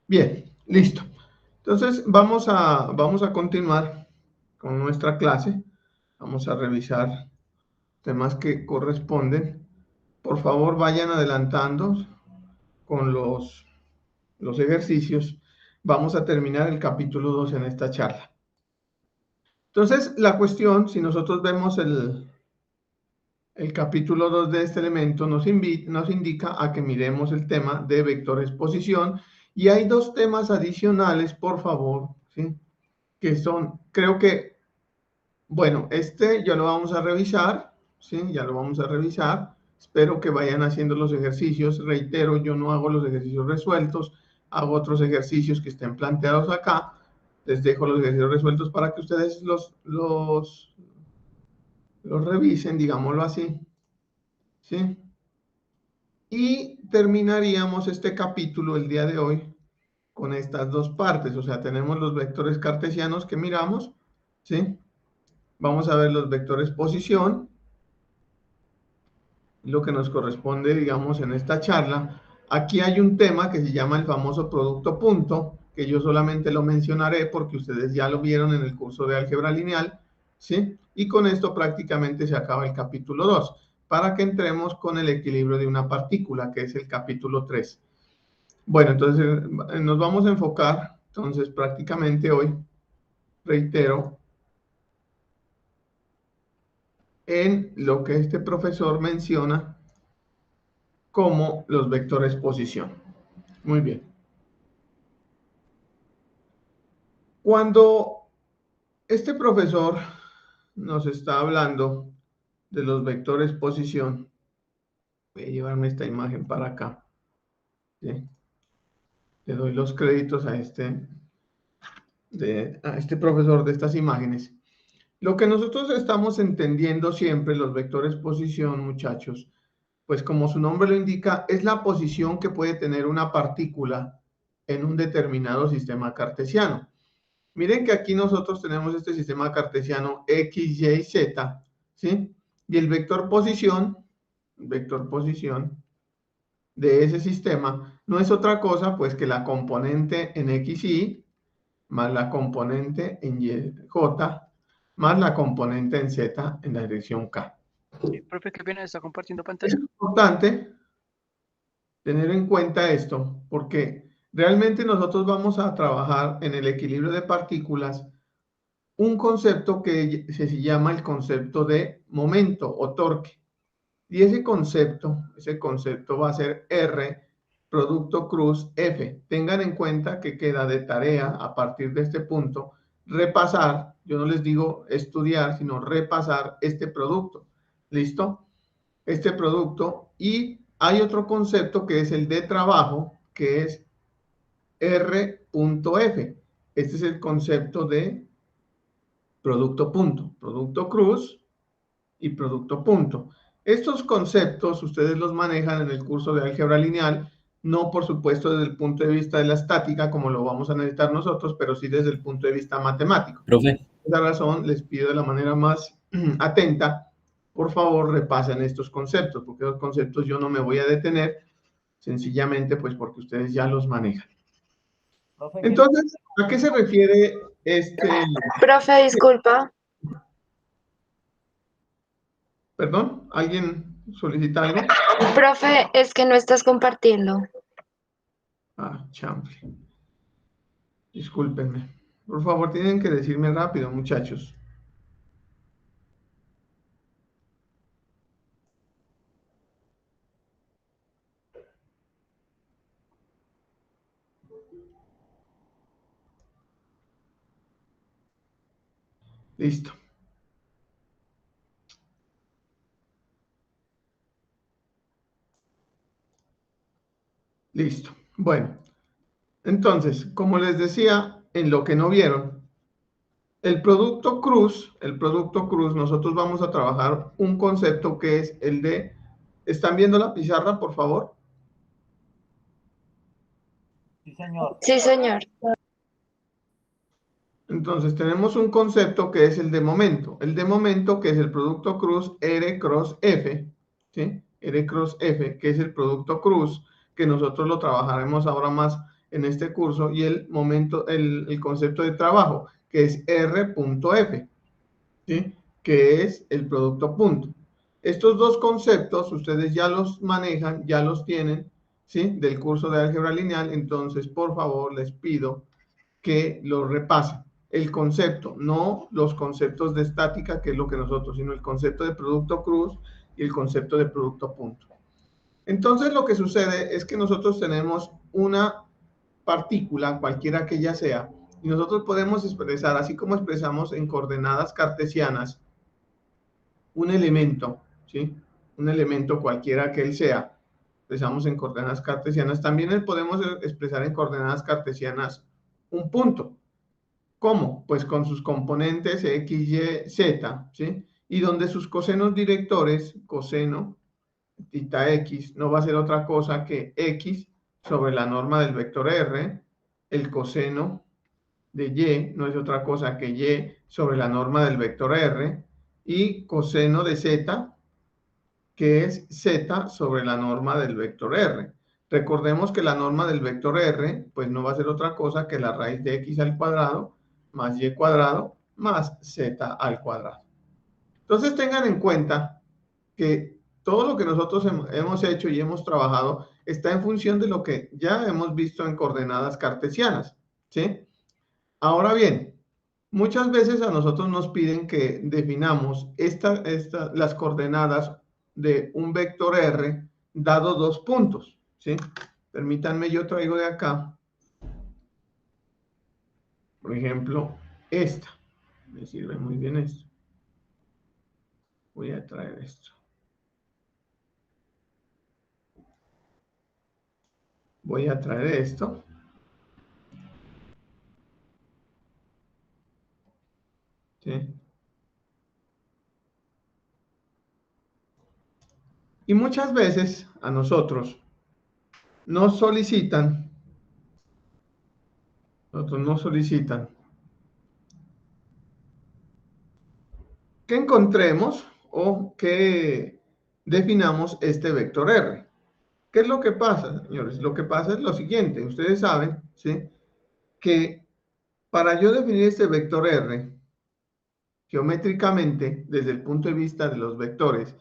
Bien, listo. Entonces, vamos a continuar con nuestra clase. Vamos a revisar temas que corresponden. Por favor, vayan adelantando con los ejercicios. Vamos a terminar el capítulo 2 en esta charla. Entonces, la cuestión, si nosotros vemos el capítulo 2 de este elemento, nos indica a que miremos el tema de vector exposición. Y hay dos temas adicionales, por favor, ¿sí? Que son, creo que, bueno, este ya lo vamos a revisar, ¿sí? Ya lo vamos a revisar. Espero que vayan haciendo los ejercicios. Reitero, yo no hago los ejercicios resueltos, hago otros ejercicios que estén planteados acá. Les dejo los ejercicios resueltos para que ustedes los revisen, digámoslo así, ¿sí? Y terminaríamos este capítulo el día de hoy con estas dos partes. O sea, tenemos los vectores cartesianos que miramos, ¿sí? Vamos a ver los vectores posición, lo que nos corresponde, digamos, en esta charla. Aquí hay un tema que se llama el famoso producto punto, que yo solamente lo mencionaré porque ustedes ya lo vieron en el curso de álgebra lineal, ¿sí? Y con esto prácticamente se acaba el capítulo 2, para que entremos con el equilibrio de una partícula, que es el capítulo 3. Bueno, entonces nos vamos a enfocar, entonces prácticamente hoy, reitero, en lo que este profesor menciona como los vectores posición. Muy bien. Cuando este profesor nos está hablando de los vectores posición, voy a llevarme esta imagen para acá, ¿sí? Le doy los créditos a este profesor de estas imágenes. Lo que nosotros estamos entendiendo siempre, los vectores posición, muchachos, pues como su nombre lo indica, es la posición que puede tener una partícula en un determinado sistema cartesiano. Miren que aquí nosotros tenemos este sistema cartesiano X, Y, Z, ¿sí? Y el vector posición de ese sistema no es otra cosa pues que la componente en X, Y más la componente en Y, J más la componente en Z en la dirección K. Sí, profe, qué pena, ¿está compartiendo Es pantalla? importante tener en cuenta esto porque realmente nosotros vamos a trabajar en el equilibrio de partículas un concepto que se llama el concepto de momento o torque. Y ese concepto va a ser R producto cruz F. Tengan en cuenta que queda de tarea a partir de este punto repasar, yo no les digo estudiar, sino repasar este producto. ¿Listo? Este producto. Y hay otro concepto que es el de trabajo, que es R.F. Este es el concepto de producto punto, producto cruz y producto punto. Estos conceptos ustedes los manejan en el curso de álgebra lineal, no por supuesto desde el punto de vista de la estática como lo vamos a necesitar nosotros, pero sí desde el punto de vista matemático. Profe. Por esa razón les pido de la manera más atenta, por favor repasen estos conceptos, porque los conceptos yo no me voy a detener, sencillamente pues porque ustedes ya los manejan. Entonces, ¿a qué se refiere este? Profe, disculpa. Perdón, ¿alguien solicita algo? Profe, es que no estás compartiendo. Ah, chample. Discúlpenme. Por favor, tienen que decirme rápido, muchachos. Listo. Listo. Bueno, entonces, como les decía, en lo que no vieron, el producto cruz, nosotros vamos a trabajar un concepto que es el de, ¿están viendo la pizarra, por favor? Sí, señor. Sí, señor. Entonces, tenemos un concepto que es el de momento. El de momento, que es el producto cruz R cross F, ¿sí? R cross F, que es el producto cruz, que nosotros lo trabajaremos ahora más en este curso, y el concepto de trabajo, que es R.F, ¿sí? Que es el producto punto. Estos dos conceptos ustedes ya los manejan, ya los tienen, ¿sí? Del curso de álgebra lineal. Entonces, por favor, les pido que lo repasen. El concepto, no los conceptos de estática, que es lo que nosotros, sino el concepto de producto cruz y el concepto de producto punto. Entonces, lo que sucede es que nosotros tenemos una partícula, cualquiera que ella sea, y nosotros podemos expresar, así como expresamos en coordenadas cartesianas, un elemento, ¿sí? Un elemento cualquiera que él sea, expresamos en coordenadas cartesianas, también podemos expresar en coordenadas cartesianas un punto. ¿Cómo? Pues con sus componentes x, y, z, ¿sí? Y donde sus cosenos directores, coseno, tita x, no va a ser otra cosa que x sobre la norma del vector r, el coseno de y no es otra cosa que y sobre la norma del vector r, y coseno de z, que es z sobre la norma del vector r. Recordemos que la norma del vector r, pues no va a ser otra cosa que la raíz de x al cuadrado más y cuadrado más z al cuadrado. Entonces tengan en cuenta que todo lo que nosotros hemos hecho y hemos trabajado está en función de lo que ya hemos visto en coordenadas cartesianas, ¿sí? Ahora bien, muchas veces a nosotros nos piden que definamos las coordenadas de un vector R dado dos puntos, ¿sí? Permítanme, yo traigo de acá, por ejemplo, esta. Me sirve muy bien esto. Voy a traer esto. Voy a traer esto. ¿Sí? Y muchas veces a nosotros nos solicitan que encontremos o que definamos este vector R. ¿Qué es lo que pasa, señores? Lo que pasa es lo siguiente. Ustedes saben, ¿sí? Que para yo definir este vector R, geométricamente, desde el punto de vista de los vectores,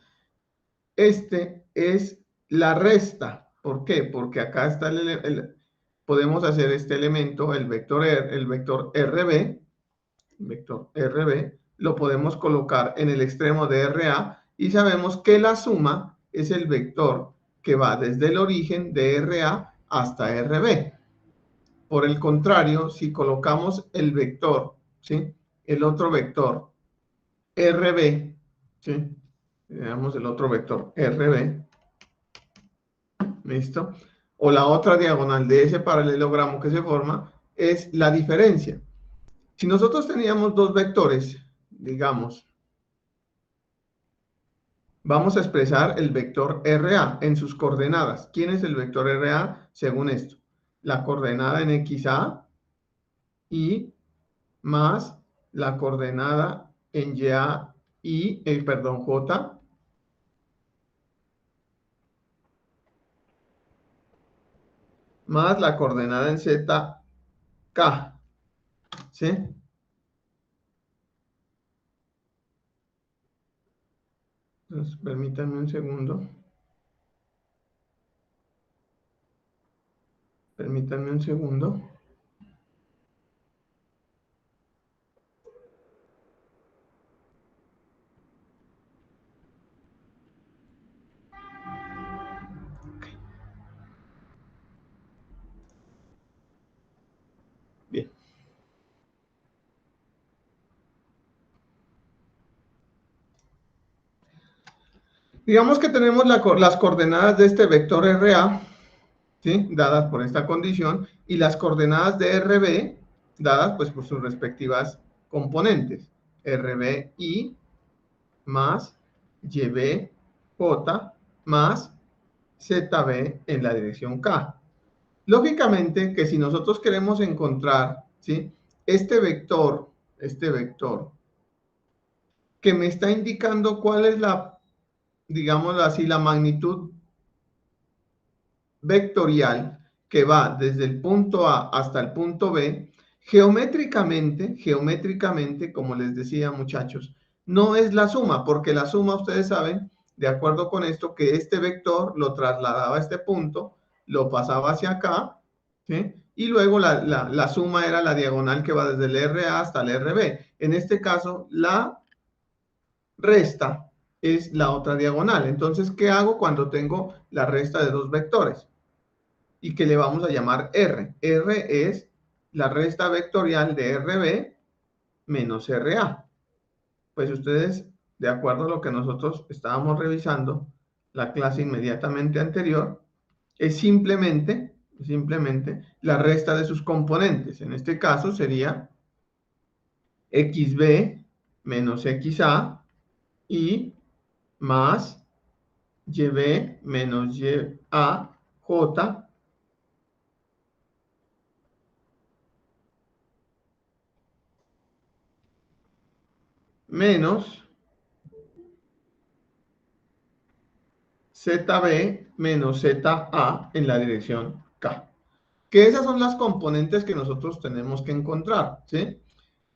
este es la resta. ¿Por qué? Porque acá está podemos hacer este elemento, el vector RB, lo podemos colocar en el extremo de RA y sabemos que la suma es el vector que va desde el origen de RA hasta RB. Por el contrario, si colocamos el vector, ¿sí? El otro vector RB, ¿sí? Veamos el otro vector RB, ¿listo? O la otra diagonal de ese paralelogramo que se forma es la diferencia. Si nosotros teníamos dos vectores, digamos, vamos a expresar el vector RA en sus coordenadas. ¿Quién es el vector RA? Según esto, la coordenada en XA y más la coordenada en YA y, J, más la coordenada en ZK, ¿sí? Entonces, permítanme un segundo. Permítanme un segundo. Bien. Digamos que tenemos las coordenadas de este vector RA, ¿sí? Dadas por esta condición, y las coordenadas de RB, dadas pues por sus respectivas componentes. RBI más YBJ más ZB en la dirección K. Lógicamente que si nosotros queremos encontrar, ¿sí? Este vector que me está indicando cuál es la, digámoslo así, la magnitud vectorial que va desde el punto A hasta el punto B, geométricamente, como les decía, muchachos, no es la suma, porque la suma, ustedes saben, de acuerdo con esto, que este vector lo trasladaba a este punto, lo pasaba hacia acá, ¿sí? Y luego la suma era la diagonal que va desde el RA hasta el RB. En este caso, la resta es la otra diagonal. Entonces, ¿qué hago cuando tengo la resta de dos vectores? Y que le vamos a llamar R. R es la resta vectorial de RB menos RA. Pues ustedes, de acuerdo a lo que nosotros estábamos revisando, la clase inmediatamente anterior, es simplemente la resta de sus componentes. En este caso sería XB menos XA y más YB menos YAJ menos ZB menos ZA en la dirección K. Que esas son las componentes que nosotros tenemos que encontrar, ¿sí?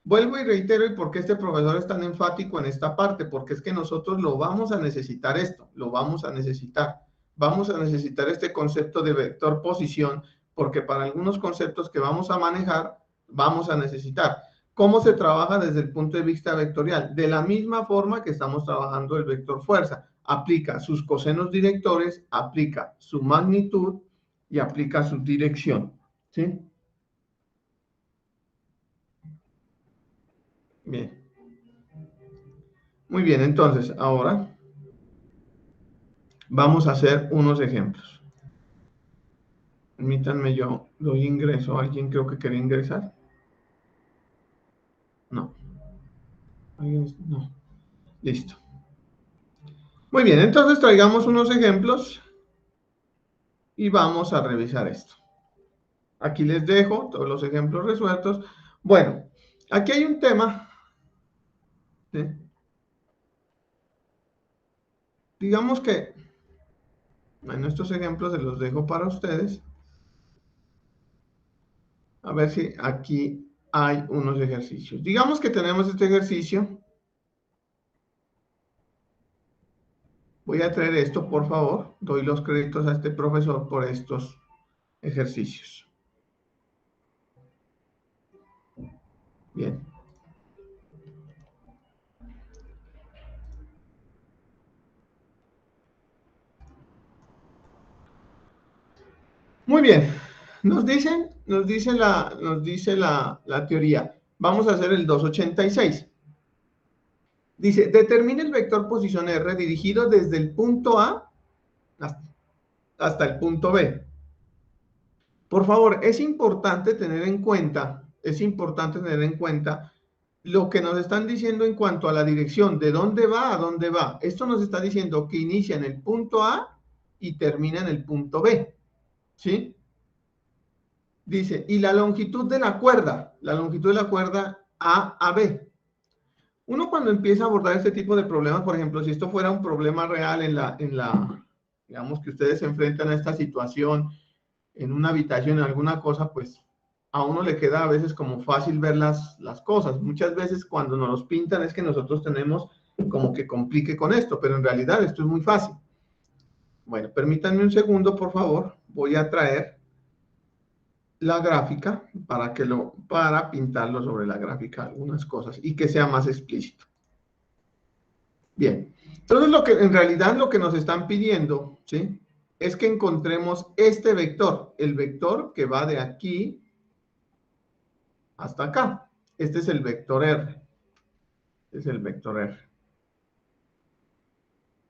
Vuelvo y reitero, ¿y por qué este profesor es tan enfático en esta parte? Porque es que nosotros lo vamos a necesitar esto, lo vamos a necesitar. Vamos a necesitar este concepto de vector posición, porque para algunos conceptos que vamos a manejar, vamos a necesitar. ¿Cómo se trabaja desde el punto de vista vectorial? De la misma forma que estamos trabajando el vector fuerza. Aplica sus cosenos directores, aplica su magnitud y aplica su dirección, ¿sí? Bien. Muy bien, entonces, ahora vamos a hacer unos ejemplos. Permítanme, yo doy ingreso. ¿Alguien creo que quería ingresar? No. No. Listo. Muy bien, entonces traigamos unos ejemplos y vamos a revisar esto. Aquí les dejo todos los ejemplos resueltos. Bueno, aquí hay un tema, ¿sí? Digamos que, bueno, estos ejemplos se los dejo para ustedes. A ver si aquí hay unos ejercicios. Digamos que tenemos este ejercicio. Voy a traer esto, por favor. Doy los créditos a este profesor por estos ejercicios. Bien. Muy bien. Nos dice la teoría. Vamos a hacer el 286. Dice, determine el vector posición R dirigido desde el punto A hasta el punto B. Por favor, es importante tener en cuenta lo que nos están diciendo en cuanto a la dirección, de dónde va a dónde va. Esto nos está diciendo que inicia en el punto A y termina en el punto B, ¿sí? Dice, y la longitud de la cuerda A a B. Uno cuando empieza a abordar este tipo de problemas, por ejemplo, si esto fuera un problema real digamos que ustedes se enfrentan a esta situación en una habitación, en alguna cosa, pues a uno le queda a veces como fácil ver las cosas. Muchas veces cuando nos los pintan es que nosotros tenemos como que complique con esto, pero en realidad esto es muy fácil. Bueno, permítanme un segundo, por favor. Voy a traer la gráfica para pintarlo sobre la gráfica algunas cosas y que sea más explícito. Bien, entonces en realidad lo que nos están pidiendo, ¿sí? Es que encontremos este vector, el vector que va de aquí hasta acá. Este es el vector R. Es el vector R.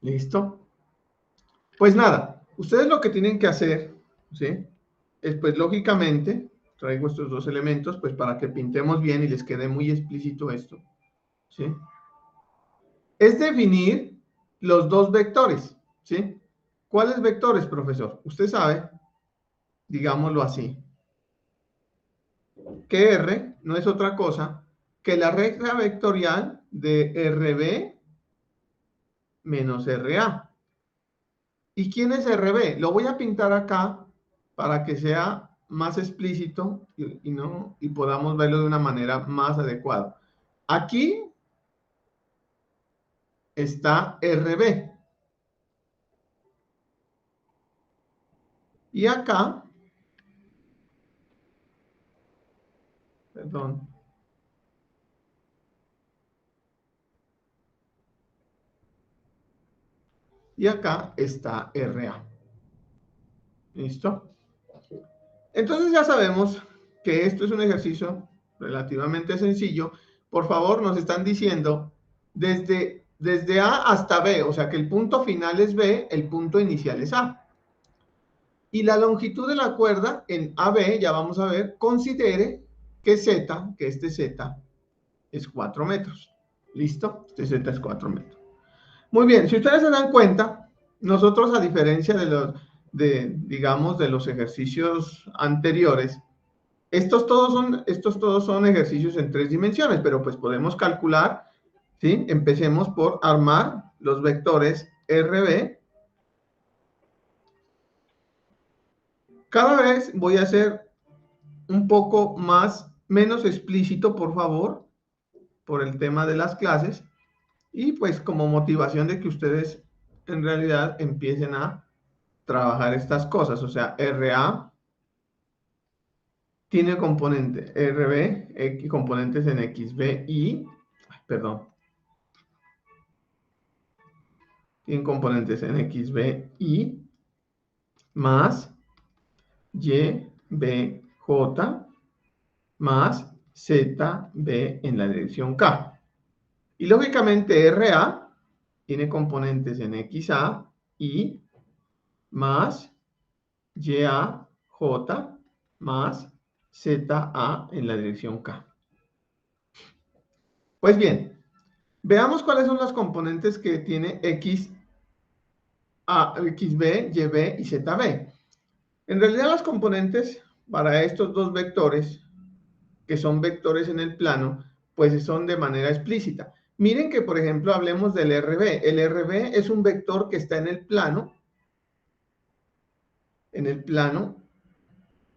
¿Listo? Pues nada, ustedes lo que tienen que hacer, ¿sí? Es pues lógicamente, traigo estos dos elementos pues para que pintemos bien y les quede muy explícito esto, ¿sí? Es definir los dos vectores, ¿sí? ¿Cuáles vectores, profesor? Usted sabe, digámoslo así, que R no es otra cosa que la regla vectorial de RB menos RA. ¿Y quién es RB? Lo voy a pintar acá para que sea más explícito y podamos verlo de una manera más adecuada. Aquí está RB. Y acá, perdón, y acá está RA. ¿Listo? Entonces ya sabemos que esto es un ejercicio relativamente sencillo. Por favor, nos están diciendo desde A hasta B, o sea que el punto final es B, el punto inicial es A. Y la longitud de la cuerda en AB, ya vamos a ver, considere que Z, que este Z es 4 metros. ¿Listo? Este Z es 4 metros. Muy bien, si ustedes se dan cuenta, nosotros a diferencia digamos, de los ejercicios anteriores, estos todos son ejercicios en 3 dimensiones, pero pues podemos calcular, ¿sí? Empecemos por armar los vectores RB. Cada vez voy a hacer un poco menos explícito, por favor, por el tema de las clases, y pues como motivación de que ustedes en realidad empiecen a trabajar estas cosas. O sea, RA tiene componente RB, componentes en XB y, perdón, tiene componentes en XB y más YBJ más ZB en la dirección K. Y lógicamente RA tiene componentes en XA y más YAJ más ZA en la dirección K. Pues bien, veamos cuáles son las componentes que tiene XB, YB y ZB. En realidad las componentes para estos dos vectores, que son vectores en el plano, pues son de manera explícita. Miren que, por ejemplo, hablemos del RB. El RB es un vector que está en el plano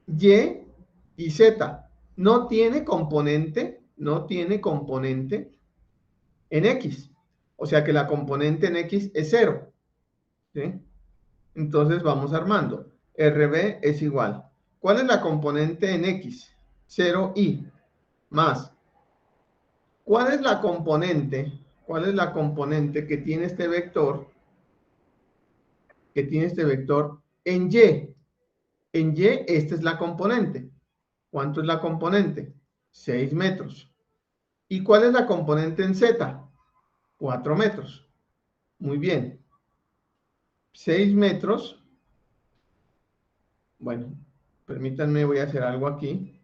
Y y Z. No tiene componente en X. O sea que la componente en X es 0. ¿Sí? Entonces vamos armando. RB es igual. ¿Cuál es la componente en X? 0i más. ¿Cuál es la componente? ¿Cuál es la componente que tiene este vector? Que tiene este vector en Y. En Y, esta es la componente. ¿Cuánto es la componente? 6 metros. ¿Y cuál es la componente en Z? 4 metros. Muy bien. 6 metros. Bueno, permítanme, voy a hacer algo aquí.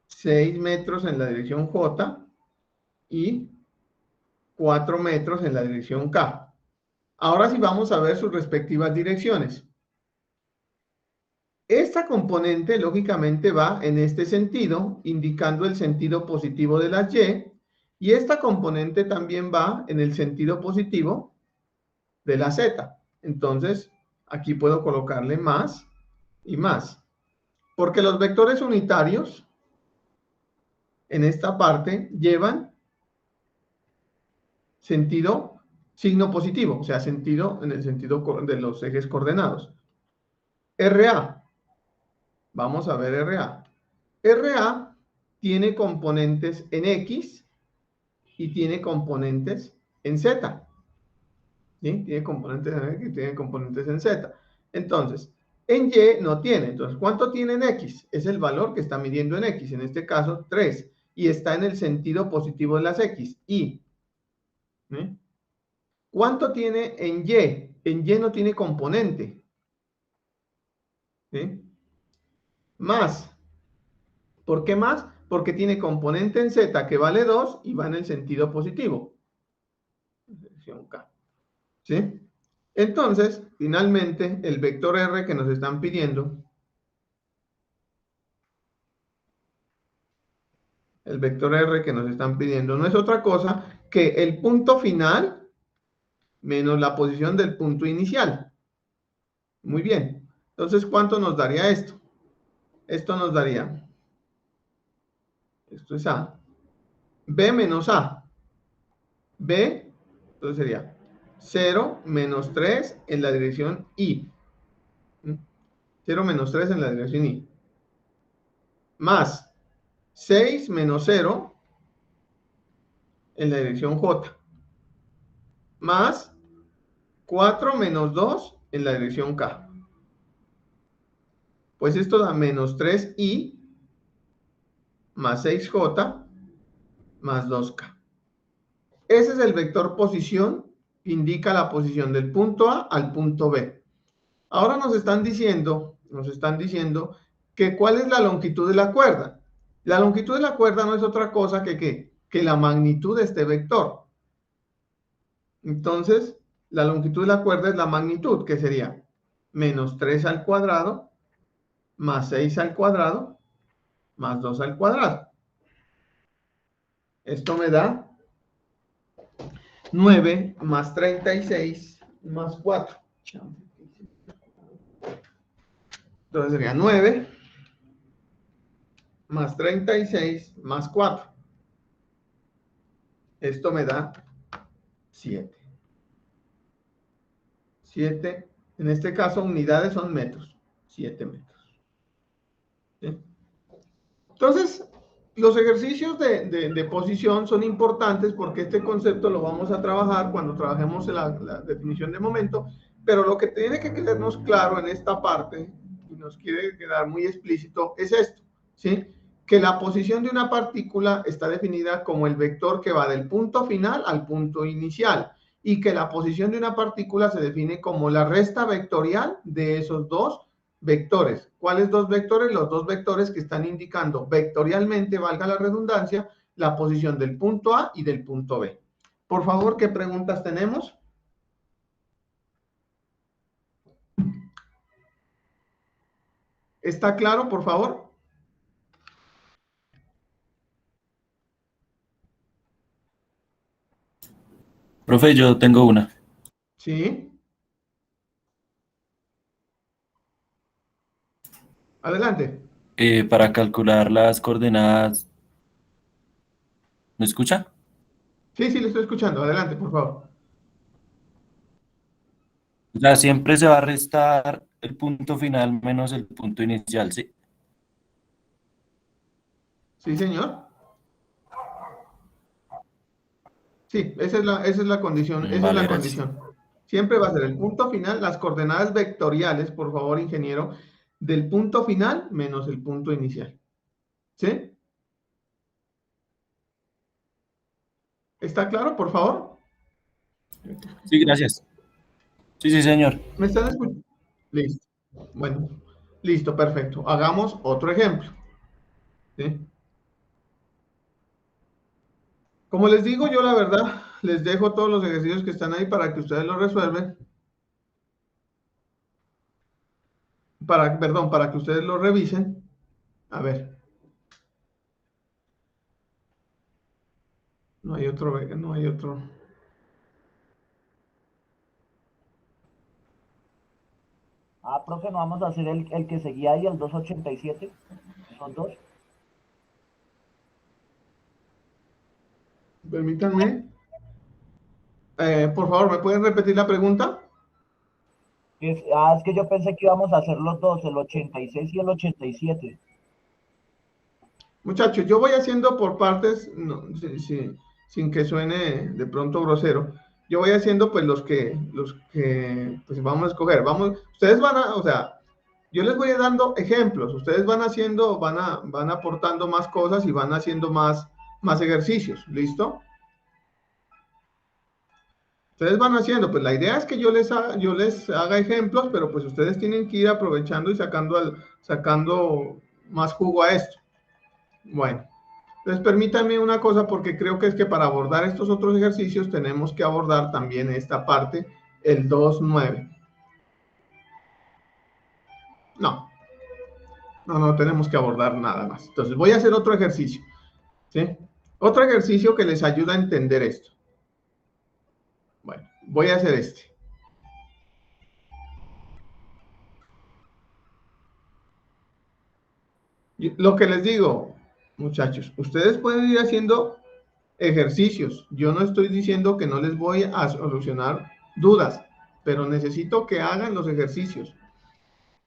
6 metros en la dirección J y 4 metros en la dirección K. Ahora sí vamos a ver sus respectivas direcciones. Esta componente, lógicamente, va en este sentido, indicando el sentido positivo de las Y, y esta componente también va en el sentido positivo de la Z. Entonces, aquí puedo colocarle más y más. Porque los vectores unitarios, en esta parte, llevan signo positivo, o sea, en el sentido de los ejes coordenados. RA. Vamos a ver RA. RA tiene componentes en X y tiene componentes en Z. ¿Sí? Tiene componentes en X y tiene componentes en Z. Entonces, en Y no tiene. Entonces, ¿cuánto tiene en X? Es el valor que está midiendo en X. En este caso, 3. Y está en el sentido positivo de las X. Y. ¿Sí? ¿Cuánto tiene en Y? En Y no tiene componente. ¿Sí? Más. ¿Por qué más? Porque tiene componente en Z que vale 2 y va en el sentido positivo. Dirección K. ¿Sí? Entonces, finalmente, el vector R que nos están pidiendo, no es otra cosa que el punto final menos la posición del punto inicial. Muy bien. Entonces, ¿cuánto nos daría esto? Esto nos daría, esto es A, B menos A. B, entonces sería 0 menos 3 en la dirección I. 0 menos 3 en la dirección I. Más 6 menos 0 en la dirección J. Más 4 menos 2 en la dirección K. Pues esto da menos 3I más 6J más 2K. Ese es el vector posición, indica la posición del punto A al punto B. Ahora nos están diciendo que cuál es la longitud de la cuerda. La longitud de la cuerda no es otra cosa que la magnitud de este vector. Entonces, la longitud de la cuerda es la magnitud, que sería menos 3 al cuadrado, más 6 al cuadrado, más 2 al cuadrado. Esto me da 9 más 36 más 4. Entonces sería 9 más 36 más 4. Esto me da 7. 7, en este caso unidades son metros. 7 metros. ¿Sí? Entonces, los ejercicios de posición son importantes porque este concepto lo vamos a trabajar cuando trabajemos en la definición de momento, pero lo que tiene que quedarnos claro en esta parte, y nos quiere quedar muy explícito, es esto, ¿sí? Que la posición de una partícula está definida como el vector que va del punto final al punto inicial, y que la posición de una partícula se define como la resta vectorial de esos dos vectores. ¿Cuáles dos vectores? Los dos vectores que están indicando vectorialmente, valga la redundancia, la posición del punto A y del punto B. Por favor, ¿qué preguntas tenemos? ¿Está claro, por favor? Profe, yo tengo una. Sí. Adelante. Para calcular las coordenadas. ¿Me escucha? Sí, sí, le estoy escuchando. Adelante, por favor. O sea, siempre se va a restar el punto final menos el punto inicial, ¿sí? Sí, señor. Sí, esa es la condición, esa es Vale, la gracias. condición. Siempre va a ser el punto final, las coordenadas vectoriales, por favor, ingeniero, del punto final menos el punto inicial. ¿Sí? ¿Está claro, por favor? Sí, gracias. Sí, sí, señor. ¿Me están escuchando? Listo. Bueno, listo, perfecto. Hagamos otro ejemplo. ¿Sí? Como les digo, yo la verdad, les dejo todos los ejercicios que están ahí para que ustedes los resuelven. Perdón, para que ustedes los revisen. A ver. No hay otro, no hay otro. Profe, ¿no vamos a hacer el que seguía ahí, el 287? ¿Son dos? Permítanme. Por favor, ¿me pueden repetir la pregunta? Es que yo pensé que íbamos a hacer los dos, el 86 y el 87. Muchachos, yo voy haciendo por partes, no, sin que suene de pronto grosero. Yo voy haciendo pues los que pues vamos a escoger. Vamos, ustedes van a, o sea, yo les voy dando ejemplos. Ustedes van haciendo, van aportando más cosas y van haciendo más ejercicios. ¿Listo? Ustedes van haciendo, pues la idea es que yo les haga ejemplos, pero pues ustedes tienen que ir aprovechando y sacando más jugo a esto. Bueno. Entonces, permítanme una cosa, porque creo que es que para abordar estos otros ejercicios tenemos que abordar también esta parte, el 2.9. No, no tenemos que abordar nada más. Entonces, voy a hacer otro ejercicio, ¿sí? Otro ejercicio que les ayuda a entender esto. Bueno, voy a hacer este. Lo que les digo, muchachos, ustedes pueden ir haciendo ejercicios. Yo no estoy diciendo que no les voy a solucionar dudas, pero necesito que hagan los ejercicios.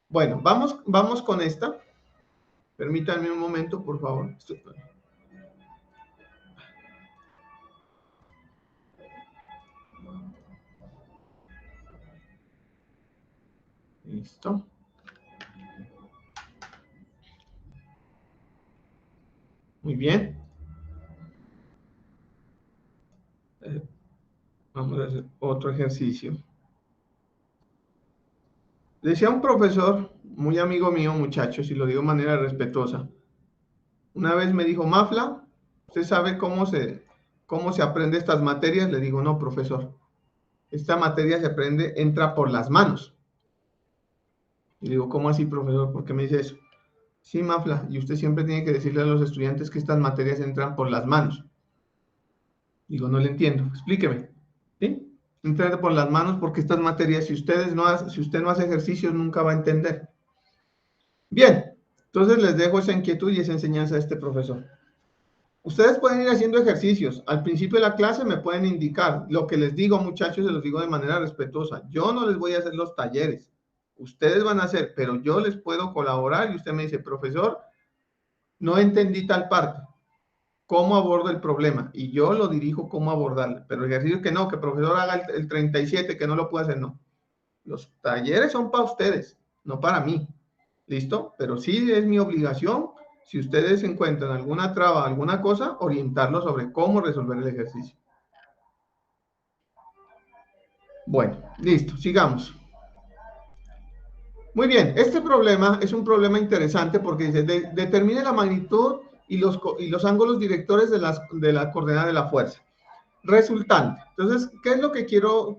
Bueno, vamos con esta. Permítanme un momento, por favor. Listo. Muy bien. Vamos a hacer otro ejercicio. Decía un profesor, muy amigo mío, muchachos, y lo digo de manera respetuosa. Una vez me dijo, Mafla, ¿usted sabe cómo se aprende estas materias? Le digo, no, profesor. Esta materia se aprende, entra por las manos. Y digo, ¿cómo así, profesor? ¿Por qué me dice eso? Sí, Mafla, y usted siempre tiene que decirle a los estudiantes que estas materias entran por las manos. Digo, no le entiendo, explíqueme. ¿Sí? Entran por las manos porque estas materias, si usted no hace ejercicios, nunca va a entender. Bien, entonces les dejo esa inquietud y esa enseñanza a este profesor. Ustedes pueden ir haciendo ejercicios. Al principio de la clase me pueden indicar. Lo que les digo, muchachos, se los digo de manera respetuosa. Yo no les voy a hacer los talleres. Ustedes van a hacer, pero yo les puedo colaborar y usted me dice, profesor, no entendí tal parte. ¿Cómo abordo el problema? Y yo lo dirijo cómo abordarlo. Pero el ejercicio que no, que el profesor haga el 37, que no lo puede hacer, no. Los talleres son para ustedes, no para mí. ¿Listo? Pero sí es mi obligación, si ustedes encuentran alguna traba, alguna cosa, orientarlos sobre cómo resolver el ejercicio. Bueno, listo, sigamos. Muy bien, este problema es un problema interesante porque dice, determine la magnitud y los ángulos directores de la coordenada de la fuerza. Resultante. Entonces, ¿qué es lo que quiero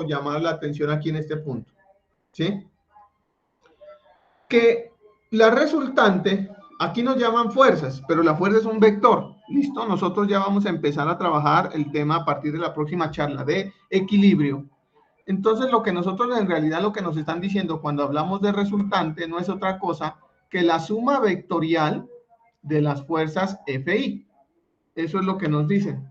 llamar la atención aquí en este punto? ¿Sí? Que la resultante, aquí nos llaman fuerzas, pero la fuerza es un vector. ¿Listo? Nosotros ya vamos a empezar a trabajar el tema a partir de la próxima charla de equilibrio. Entonces, lo que nosotros en realidad lo que nos están diciendo cuando hablamos de resultante no es otra cosa que la suma vectorial de las fuerzas FI. Eso es lo que nos dicen.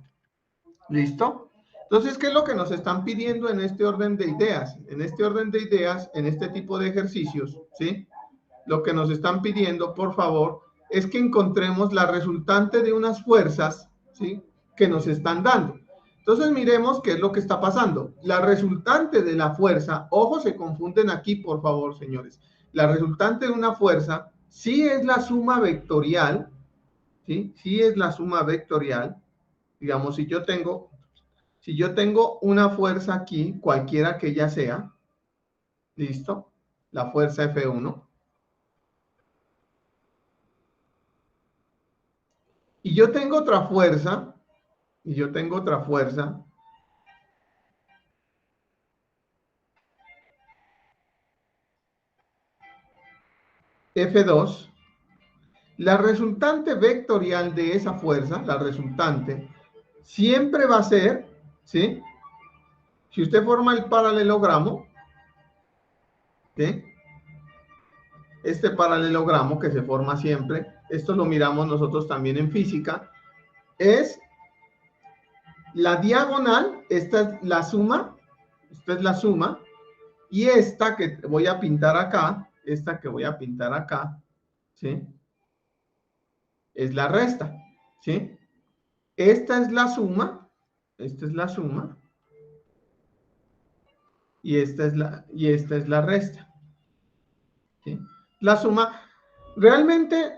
¿Listo? Entonces, ¿qué es lo que nos están pidiendo en este orden de ideas? En este orden de ideas, en este tipo de ejercicios, ¿sí? Lo que nos están pidiendo, por favor, es que encontremos la resultante de unas fuerzas, ¿sí?, que nos están dando. Entonces, miremos qué es lo que está pasando. La resultante de la fuerza, ojo, se confunden aquí, por favor, señores. La resultante de una fuerza sí es la suma vectorial, ¿sí? Sí es la suma vectorial. Digamos, si yo tengo una fuerza aquí, cualquiera que ella sea, ¿listo? La fuerza F1. Y yo tengo otra fuerza, F2, la resultante vectorial de esa fuerza, la resultante, siempre va a ser, ¿sí? Si usted forma el paralelogramo, ¿sí? Este paralelogramo que se forma siempre, esto lo miramos nosotros también en física, es la diagonal, esta es la suma, y esta que voy a pintar acá, ¿sí?, es la resta, ¿sí? Esta es la suma, y esta es la resta, ¿sí? La suma, realmente,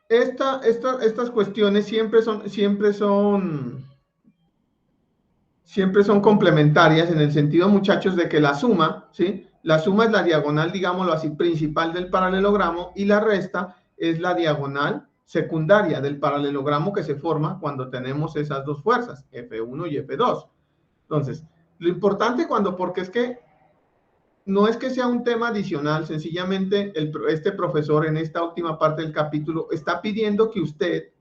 estas cuestiones siempre son complementarias en el sentido, muchachos, de que la suma, ¿sí?, la suma es la diagonal, digámoslo así, principal del paralelogramo, y la resta es la diagonal secundaria del paralelogramo que se forma cuando tenemos esas dos fuerzas, F1 y F2. Entonces, lo importante porque es que no es que sea un tema adicional, sencillamente este profesor en esta última parte del capítulo está pidiendo que usted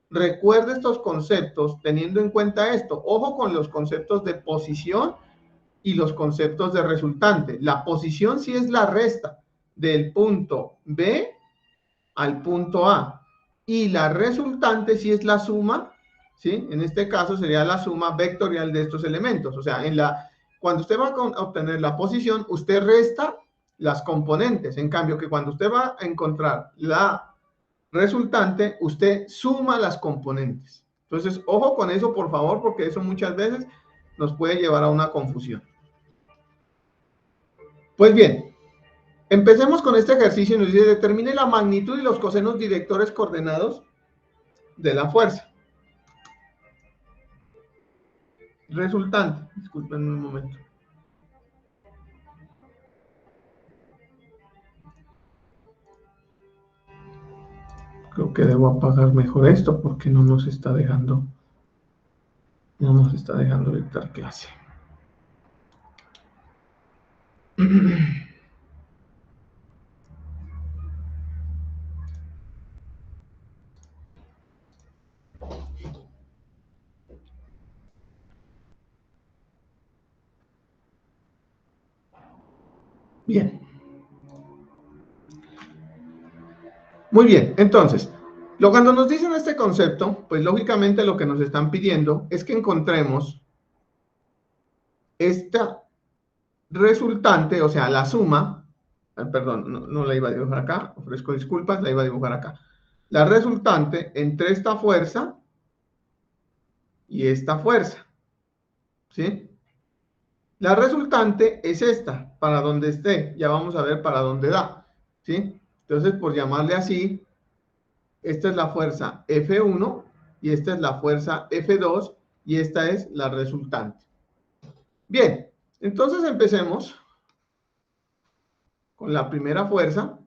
recuerde estos conceptos teniendo en cuenta esto. Ojo con los conceptos de posición y los conceptos de resultante. La posición sí es la resta del punto B al punto A. y la resultante sí es la suma, ¿sí? En este caso sería la suma vectorial de estos elementos. O sea, cuando usted va a obtener la posición, usted resta las componentes. En cambio, que cuando usted va a encontrar la resultante, usted suma las componentes. Entonces, ojo con eso, por favor, porque eso muchas veces nos puede llevar a una confusión. Pues bien, empecemos con este ejercicio y nos dice, determine la magnitud y los cosenos directores coordenados de la fuerza. Resultante, disculpen un momento. Creo que debo apagar mejor esto porque no nos está dejando dictar clase. Bien. Muy bien, entonces, cuando nos dicen este concepto, pues lógicamente lo que nos están pidiendo es que encontremos esta resultante, o sea, la suma, perdón, no la iba a dibujar acá, ofrezco disculpas, la iba a dibujar acá. La resultante entre esta fuerza y esta fuerza, ¿sí? La resultante es esta, para donde esté, ya vamos a ver para dónde da, ¿sí? Entonces, por llamarle así, esta es la fuerza F1 y esta es la fuerza F2 y esta es la resultante. Bien, entonces empecemos con la primera fuerza.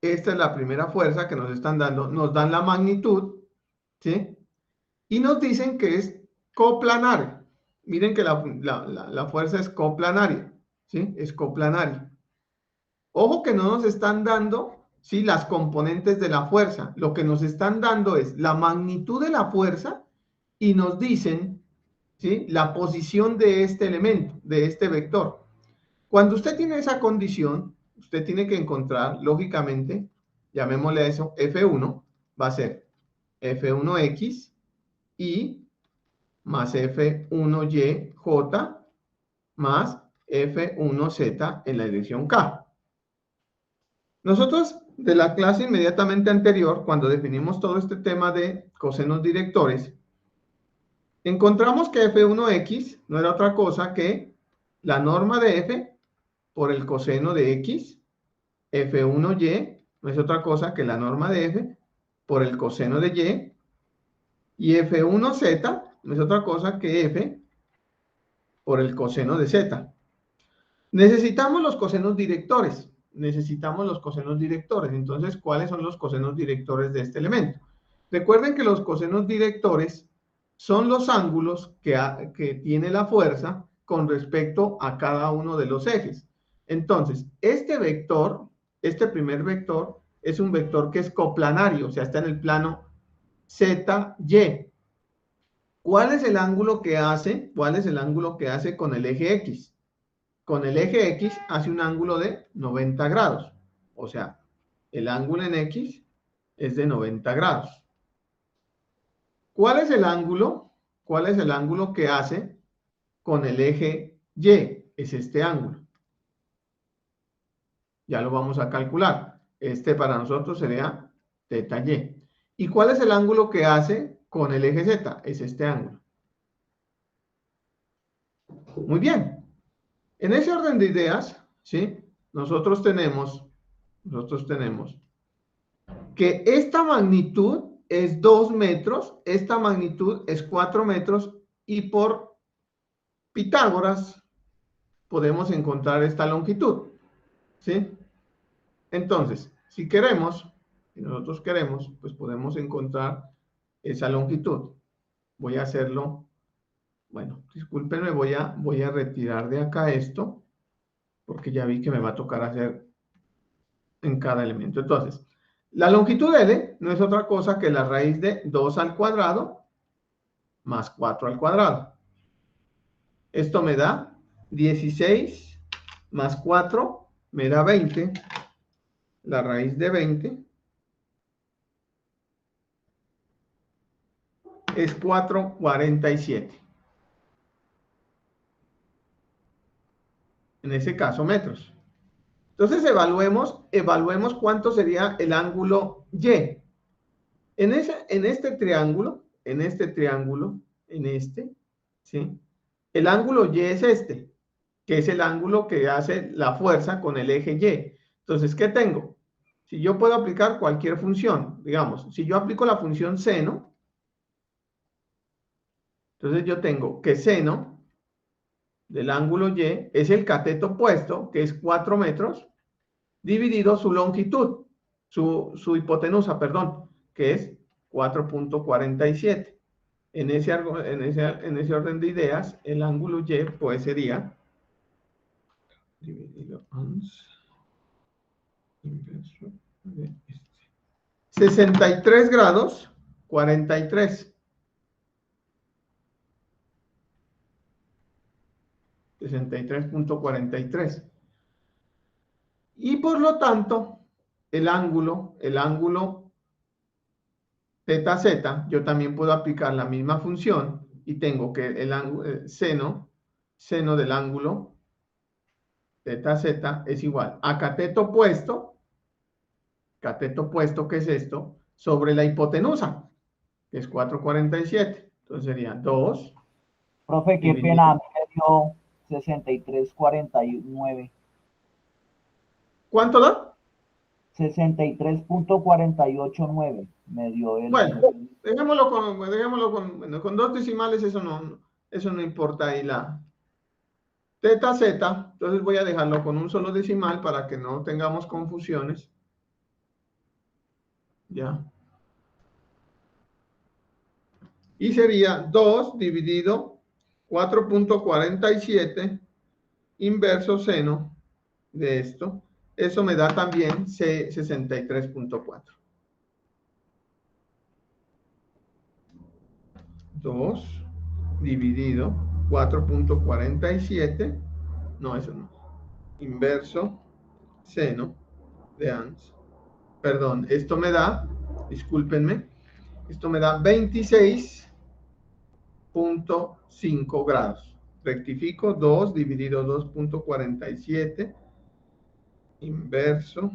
Esta es la primera fuerza que nos están dando, nos dan la magnitud, ¿sí? Y nos dicen que es coplanaria. Miren que la fuerza es coplanaria, ¿sí? Es coplanaria. Ojo que no nos están dando, ¿sí?, las componentes de la fuerza. Lo que nos están dando es la magnitud de la fuerza y nos dicen, ¿sí?, la posición de este elemento, de este vector. Cuando usted tiene esa condición, usted tiene que encontrar, lógicamente, llamémosle a eso F1, va a ser F1X y más F1YJ más F1Z en la dirección K. Nosotros, de la clase inmediatamente anterior, cuando definimos todo este tema de cosenos directores, encontramos que F1X no era otra cosa que la norma de F por el coseno de X, F1Y no es otra cosa que la norma de F por el coseno de Y F1Z no es otra cosa que F por el coseno de Z. Necesitamos los cosenos directores. Entonces, ¿cuáles son los cosenos directores de este elemento? Recuerden que los cosenos directores son los ángulos que tiene la fuerza con respecto a cada uno de los ejes. Entonces, este vector, este primer vector, es un vector que es coplanario, o sea, está en el plano ZY. ¿Cuál es el ángulo que hace? ¿Cuál es el ángulo que hace con el eje X? Con el eje X hace un ángulo de 90 grados. O sea, el ángulo en X es de 90 grados. ¿Cuál es el ángulo? ¿Cuál es el ángulo que hace con el eje Y? Es este ángulo. Ya lo vamos a calcular. Este para nosotros sería θY. ¿Y cuál es el ángulo que hace con el eje Z? Es este ángulo. Muy bien. En ese orden de ideas, ¿sí?, nosotros tenemos que esta magnitud es 2 metros, esta magnitud es 4 metros, y por Pitágoras podemos encontrar esta longitud, ¿sí? Entonces, si nosotros queremos, pues podemos encontrar esa longitud. Voy a hacerlo, bueno, discúlpenme, voy a retirar de acá esto, porque ya vi que me va a tocar hacer en cada elemento. Entonces, la longitud L no es otra cosa que la raíz de 2 al cuadrado más 4 al cuadrado. Esto me da 16 más 4, me da 20, la raíz de 20 es 4,47. En ese caso, metros. Entonces, evaluemos cuánto sería el ángulo Y. En este triángulo, ¿sí? El ángulo Y es este, que es el ángulo que hace la fuerza con el eje Y. Entonces, ¿qué tengo? Si yo puedo aplicar cualquier función, digamos, si yo aplico la función seno, entonces yo tengo que seno del ángulo Y es el cateto opuesto, que es 4 metros, dividido su longitud, su hipotenusa, perdón, que es 4,47. En ese orden de ideas, el ángulo Y pues sería dividido 63 grados 43. 63,43. Y por lo tanto, el ángulo θ z, yo también puedo aplicar la misma función y tengo que el ángulo seno del ángulo θ z es igual a cateto opuesto, que es esto, sobre la hipotenusa, que es 4,47. Entonces sería 2. Profe, qué dividido. pena, a mí me dio 63,49. ¿Cuánto da? 63,489 me dio el... Bueno, dejémoslo con 2 decimales, eso no importa ahí la θ z, entonces voy a dejarlo con un solo decimal para que no tengamos confusiones. Ya. Y sería 2 dividido 4,47 inverso seno de esto. Eso me da también 63,4. 2 dividido 4,47. No, eso no. Inverso seno de ANS. Perdón, esto me da, discúlpenme, esto me da 26,5 grados. Rectifico, 2 dividido 2,47 inverso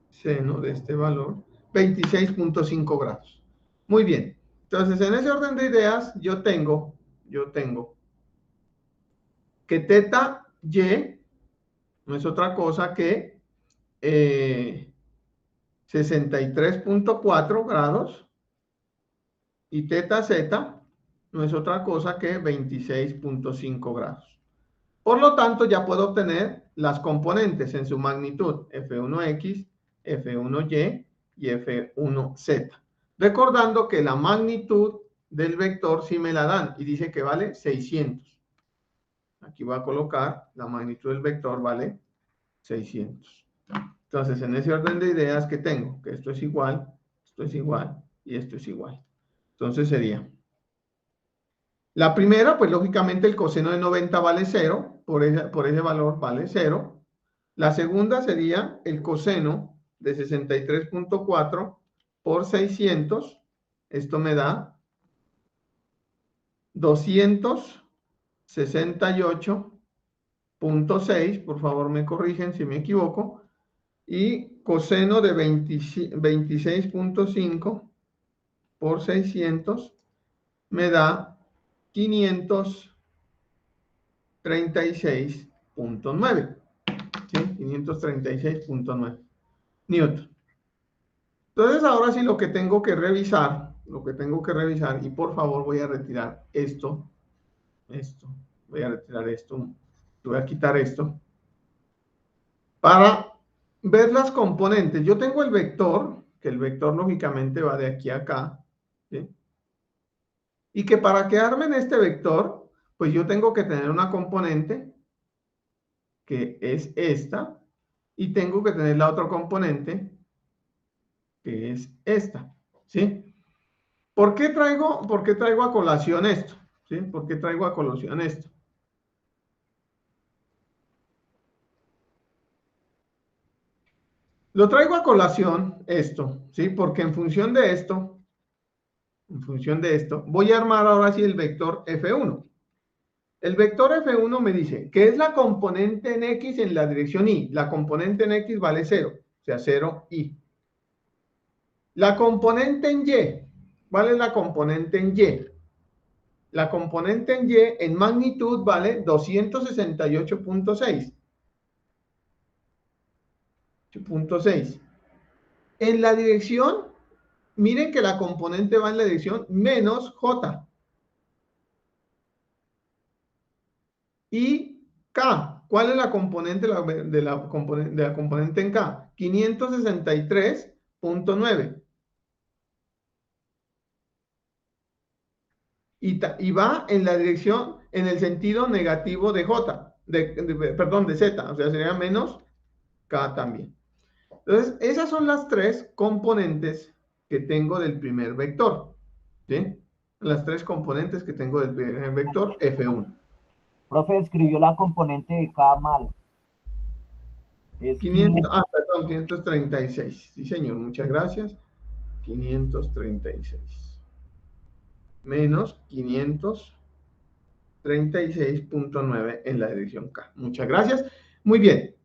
seno de este valor, 26,5 grados. Muy bien. Entonces, en ese orden de ideas, yo tengo que θ y no es otra cosa que 63,4 grados y θ z no es otra cosa que 26,5 grados. Por lo tanto, ya puedo obtener las componentes en su magnitud F1x, F1y y F1z. Recordando que la magnitud del vector sí me la dan y dice que vale 600. Aquí voy a colocar la magnitud del vector vale 600. Entonces, en ese orden de ideas que tengo, que esto es igual y esto es igual. Entonces sería... La primera, pues lógicamente el coseno de 90 vale 0, por ese valor vale 0. La segunda sería el coseno de 63,4 por 600. Esto me da 268,6. Por favor, me corrigen si me equivoco. Y coseno de 26,5 por 600 me da 536,9. ¿Sí? 536,9 newton. Entonces, ahora sí lo que tengo que revisar, y por favor voy a retirar esto, voy a retirar esto, voy a quitar esto, para ver las componentes. Yo tengo el vector, que el vector lógicamente va de aquí a acá, ¿sí? Y que para quedarme en este vector, pues yo tengo que tener una componente que es esta, y tengo que tener la otra componente que es esta, ¿sí? ¿Por qué traigo a colación esto? ¿Sí? ¿Por qué traigo a colación esto? Lo traigo a colación esto, ¿sí? Porque en función de esto, voy a armar ahora sí el vector F1. El vector F1 me dice que es la componente en X en la dirección Y. La componente en X vale 0, o sea, 0Y. La componente en Y, ¿cuál es la componente en Y? La componente en Y en magnitud vale 268.6. En la dirección, miren que la componente va en la dirección menos J. Y K, ¿cuál es la componente de la componente en K? 563.9. Y va en la dirección, en el sentido negativo de J, perdón, de Z, o sea, sería menos K también. Entonces, esas son las tres componentes que tengo del primer vector, ¿sí? Las tres componentes que tengo del primer vector F1. Profe, escribió la componente de K mal. Es perdón, 536. Sí, señor, muchas gracias. 536. Menos 536.9 en la dirección K. Muchas gracias. Muy bien.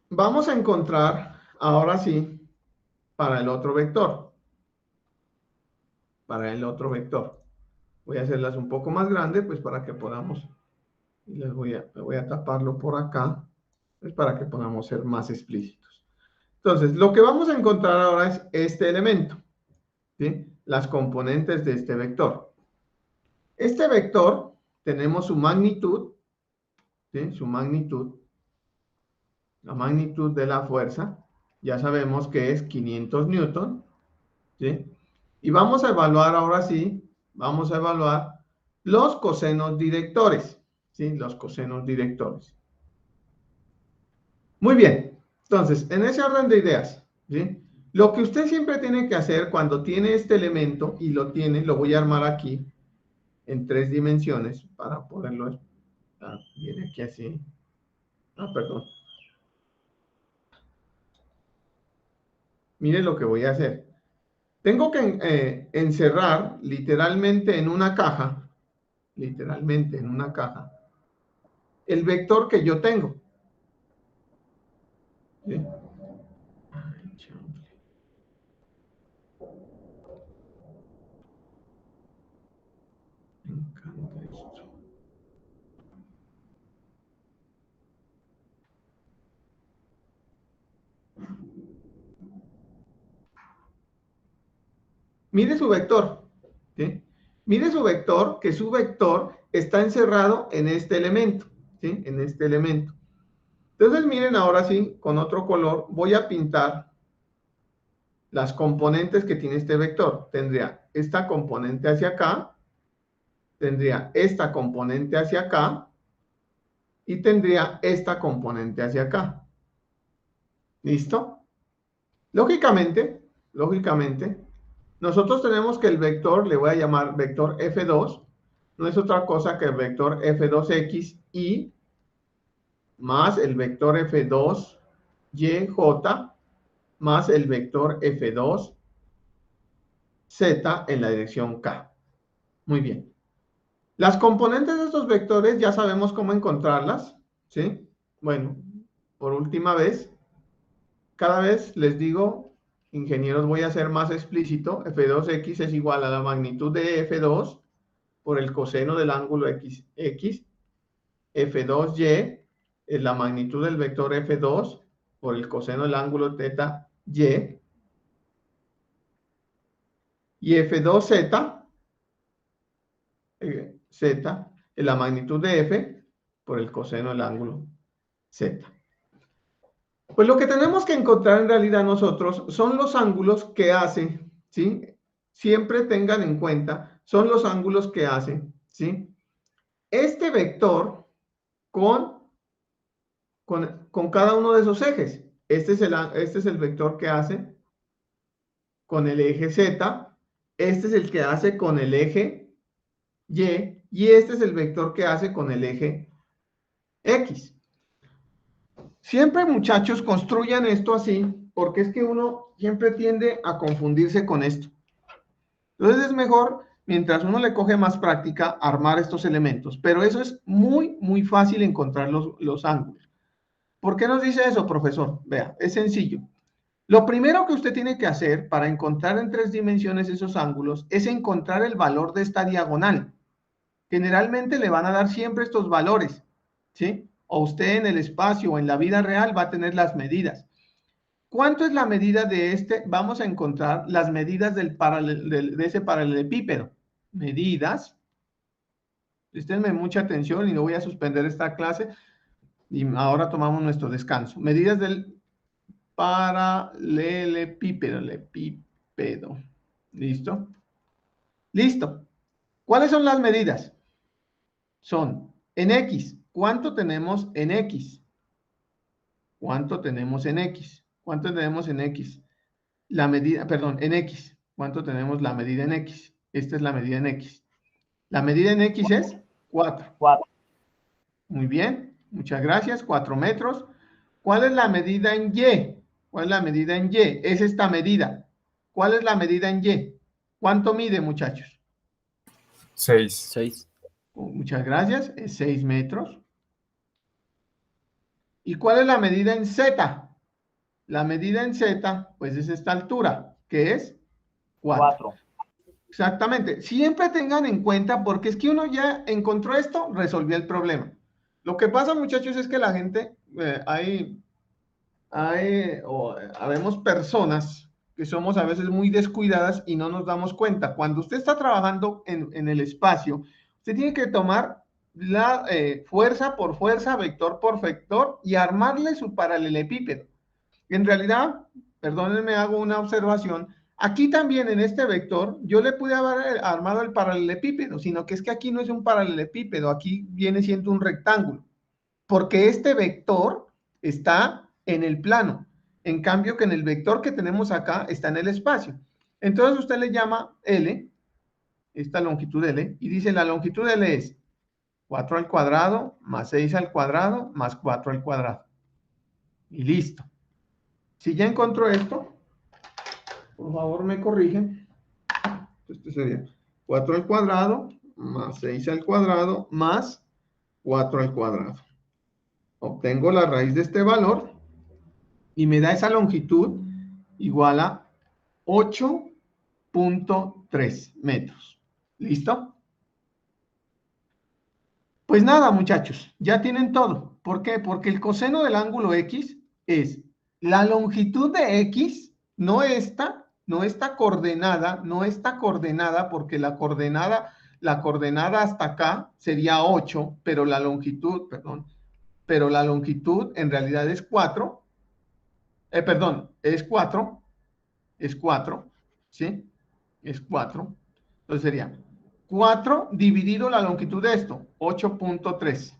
Vamos a encontrar, ahora sí, para el otro vector. Para el otro vector. Voy a hacerlas un poco más grandes, pues para que podamos, y voy a taparlo por acá, pues para que podamos ser más explícitos. Entonces, lo que vamos a encontrar ahora es este elemento, ¿sí? Las componentes de este vector. Este vector, tenemos su magnitud, ¿sí? Su magnitud, la magnitud de la fuerza, ya sabemos que es 500 newton, ¿sí? Y vamos a evaluar ahora sí, vamos a evaluar los cosenos directores, ¿sí? Los cosenos directores. Muy bien, entonces, en ese orden de ideas, ¿sí? Lo que usted siempre tiene que hacer cuando tiene este elemento, y lo tiene, lo voy a armar aquí, en 3 dimensiones, para poderlo, viene aquí así, perdón. Mire lo que voy a hacer. Tengo que encerrar literalmente en una caja, el vector que yo tengo. ¿Sí? Ay, chanfle. Me encanta esto. Mire su vector, ¿sí? Mire su vector, que su vector está encerrado en este elemento, ¿sí? En este elemento. Entonces, miren, ahora sí, con otro color, voy a pintar las componentes que tiene este vector. Tendría esta componente hacia acá, tendría esta componente hacia acá, y tendría esta componente hacia acá. ¿Listo? Lógicamente, nosotros tenemos que el vector, le voy a llamar vector F2, no es otra cosa que el vector F2XY más el vector F2YJ más el vector F2Z en la dirección K. Muy bien. Las componentes de estos vectores ya sabemos cómo encontrarlas, ¿sí? Bueno, por última vez, cada vez les digo, ingenieros, voy a ser más explícito. F2X es igual a la magnitud de F2 por el coseno del ángulo XX. F2Y es la magnitud del vector F2 por el coseno del ángulo θY. Y F2Z, Z, es la magnitud de F por el coseno del ángulo Z. Pues lo que tenemos que encontrar en realidad nosotros son los ángulos que hace, ¿sí? Siempre tengan en cuenta, son los ángulos que hace, ¿sí? Este vector con cada uno de esos ejes. Este es el vector que hace con el eje Z, este es el que hace con el eje Y, y este es el vector que hace con el eje X. Siempre, muchachos, construyan esto así, porque es que uno siempre tiende a confundirse con esto. Entonces es mejor, mientras uno le coge más práctica, armar estos elementos. Pero eso es muy, muy fácil encontrar los ángulos. ¿Por qué nos dice eso, profesor? Vea, es sencillo. Lo primero que usted tiene que hacer para encontrar en 3 dimensiones esos ángulos es encontrar el valor de esta diagonal. Generalmente le van a dar siempre estos valores, ¿sí? O usted en el espacio o en la vida real va a tener las medidas. ¿Cuánto es la medida de este? Vamos a encontrar las medidas de ese paralelepípedo. Medidas. Prestenme mucha atención y no voy a suspender esta clase. Y ahora tomamos nuestro descanso. Medidas del paralelepípedo. ¿Listo? Listo. ¿Cuáles son las medidas? Son en X. ¿Cuánto tenemos en X? ¿Cuánto tenemos en X? ¿Cuánto tenemos en X? La medida, perdón, en X. ¿Cuánto tenemos la medida en X? Esta es la medida en X. La medida en X es 4. 4. Muy bien, muchas gracias. 4 metros. ¿Cuál es la medida en Y? ¿Cuál es la medida en Y? Es esta medida. ¿Cuál es la medida en Y? ¿Cuánto mide, muchachos? 6. Muchas gracias. Es 6 metros. ¿Y cuál es la medida en Z? La medida en Z, pues es esta altura, que es 4. Exactamente. Siempre tengan en cuenta, porque es que uno ya encontró esto, resolvió el problema. Lo que pasa, muchachos, es que la gente, habemos personas que somos a veces muy descuidadas y no nos damos cuenta. Cuando usted está trabajando en el espacio, usted tiene que tomar la fuerza por fuerza, vector por vector y armarle su paralelepípedo. En realidad, perdónenme, hago una observación. Aquí también en este vector, yo le pude haber armado el paralelepípedo, sino que es que aquí no es un paralelepípedo, aquí viene siendo un rectángulo, porque este vector está en el plano, en cambio que en el vector que tenemos acá está en el espacio. Entonces usted le llama L, esta longitud L, y dice la longitud L es 4 al cuadrado más 6 al cuadrado más 4 al cuadrado. Y listo. Si ya encontró esto, por favor me corrigen. Este sería 4 al cuadrado más 6 al cuadrado más 4 al cuadrado. Obtengo la raíz de este valor y me da esa longitud igual a 8.3 metros. ¿Listo? Pues nada, muchachos, ya tienen todo. ¿Por qué? Porque el coseno del ángulo X es la longitud de X, no esta coordenada, porque la coordenada hasta acá sería 8, pero la longitud, pero la longitud en realidad es 4. Es 4, ¿sí? Es 4. Entonces sería 4 dividido la longitud de esto, 8.3.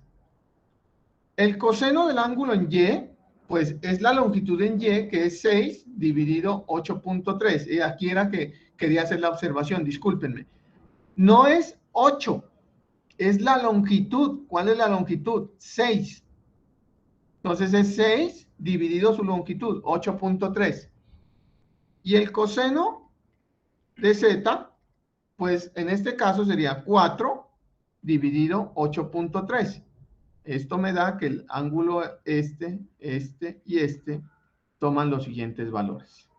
El coseno del ángulo en Y, pues es la longitud en Y, que es 6 dividido 8.3. Y aquí era que quería hacer la observación, discúlpenme. No es 8, es la longitud. ¿Cuál es la longitud? 6. Entonces es 6 dividido su longitud, 8.3. Y el coseno de Z, pues en este caso sería 4 dividido 8.3. Esto me da que el ángulo este y este toman los siguientes valores.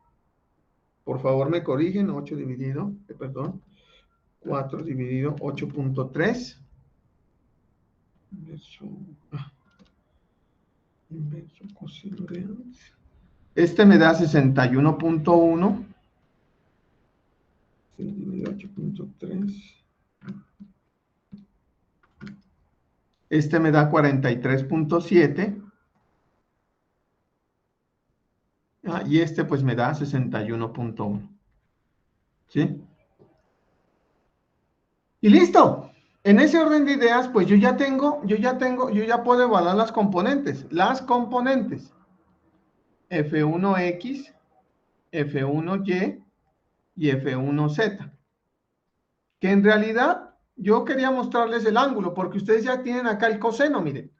Por favor me corrigen, 4 dividido 8.3. Inverso coseno de antes. Este me da 61.1. 8.3. Este me da 43.7. Y este pues me da 61.1. ¿Sí? Y listo. En ese orden de ideas, pues yo ya puedo evaluar las componentes. Las componentes. F1X, F1Y y F1Z. Que en realidad yo quería mostrarles el ángulo, porque ustedes ya tienen acá el coseno, miren.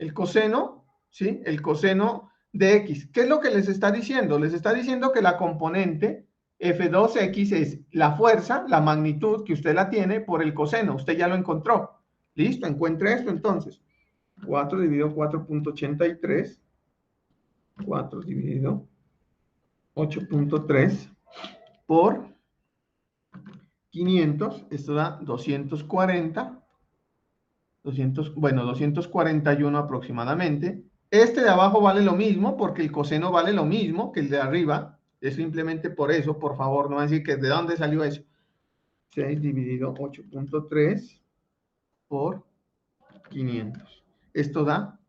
el coseno, ¿sí? El coseno de X. ¿Qué es lo que les está diciendo? Les está diciendo que la componente F2X es la fuerza, la magnitud que usted la tiene por el coseno. Usted ya lo encontró. Listo, encuentre esto entonces. 4 dividido 4.83. 4 dividido 8.3 por 500. Esto da 240. 241 aproximadamente. Este de abajo vale lo mismo porque el coseno vale lo mismo que el de arriba. Es simplemente por eso, por favor, no van a decir que de dónde salió eso. 6 dividido 8.3 por 500. Esto da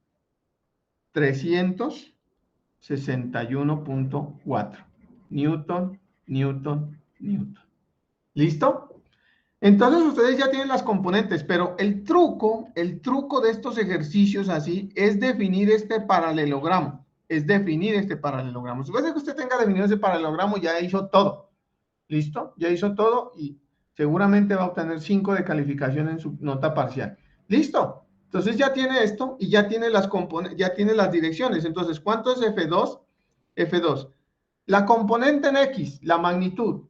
361.4 Newton, Newton, Newton. ¿Listo? Entonces ustedes ya tienen las componentes, pero el truco de estos ejercicios así es definir este paralelogramo. Es definir este paralelogramo. Después de que usted tenga definido ese paralelogramo, ya hizo todo. ¿Listo? Ya hizo todo y seguramente va a obtener 5 de calificación en su nota parcial. ¿Listo? Entonces ya tiene esto y ya tiene las componentes, ya tiene las direcciones. Entonces, ¿cuánto es F2? F2. La componente en X, la magnitud.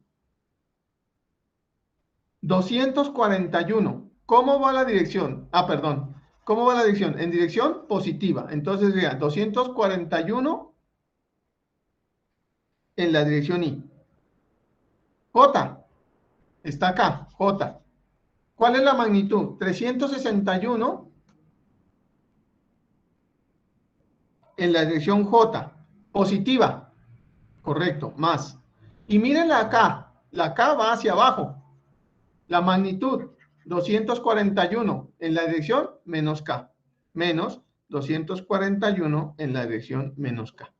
241. ¿Cómo va la dirección? Perdón. ¿Cómo va la dirección? En dirección positiva. Entonces, sería 241 en la dirección Y. J. Está acá. J. ¿Cuál es la magnitud? 361 en la dirección J. Positiva. Correcto. Más. Y miren la K. La K va hacia abajo. La magnitud, 241 en la dirección menos K, menos 241 en la dirección menos K.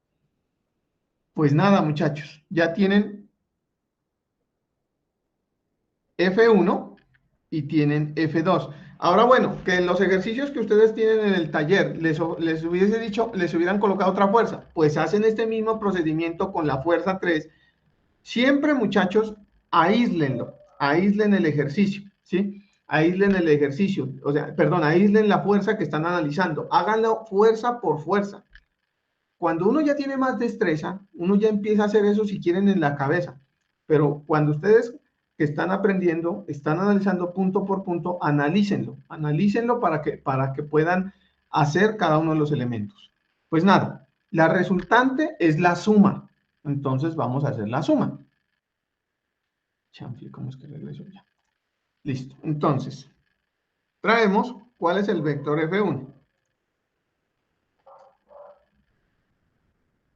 Pues nada, muchachos, ya tienen F1 y tienen F2. Ahora, bueno, que en los ejercicios que ustedes tienen en el taller les hubiese dicho, les hubieran colocado otra fuerza, pues hacen este mismo procedimiento con la fuerza 3. Siempre, muchachos, aíslenlo, aíslen el ejercicio. ¿Sí? Aíslen el ejercicio, o sea, perdón, aíslen la fuerza que están analizando, háganlo fuerza por fuerza. Cuando uno ya tiene más destreza, uno ya empieza a hacer eso si quieren en la cabeza, pero cuando ustedes que están aprendiendo, están analizando punto por punto, analícenlo para que puedan hacer cada uno de los elementos. Pues nada, la resultante es la suma, entonces vamos a hacer la suma. Chanfle, ¿cómo es que regreso ya? Listo. Entonces, traemos, ¿cuál es el vector F1?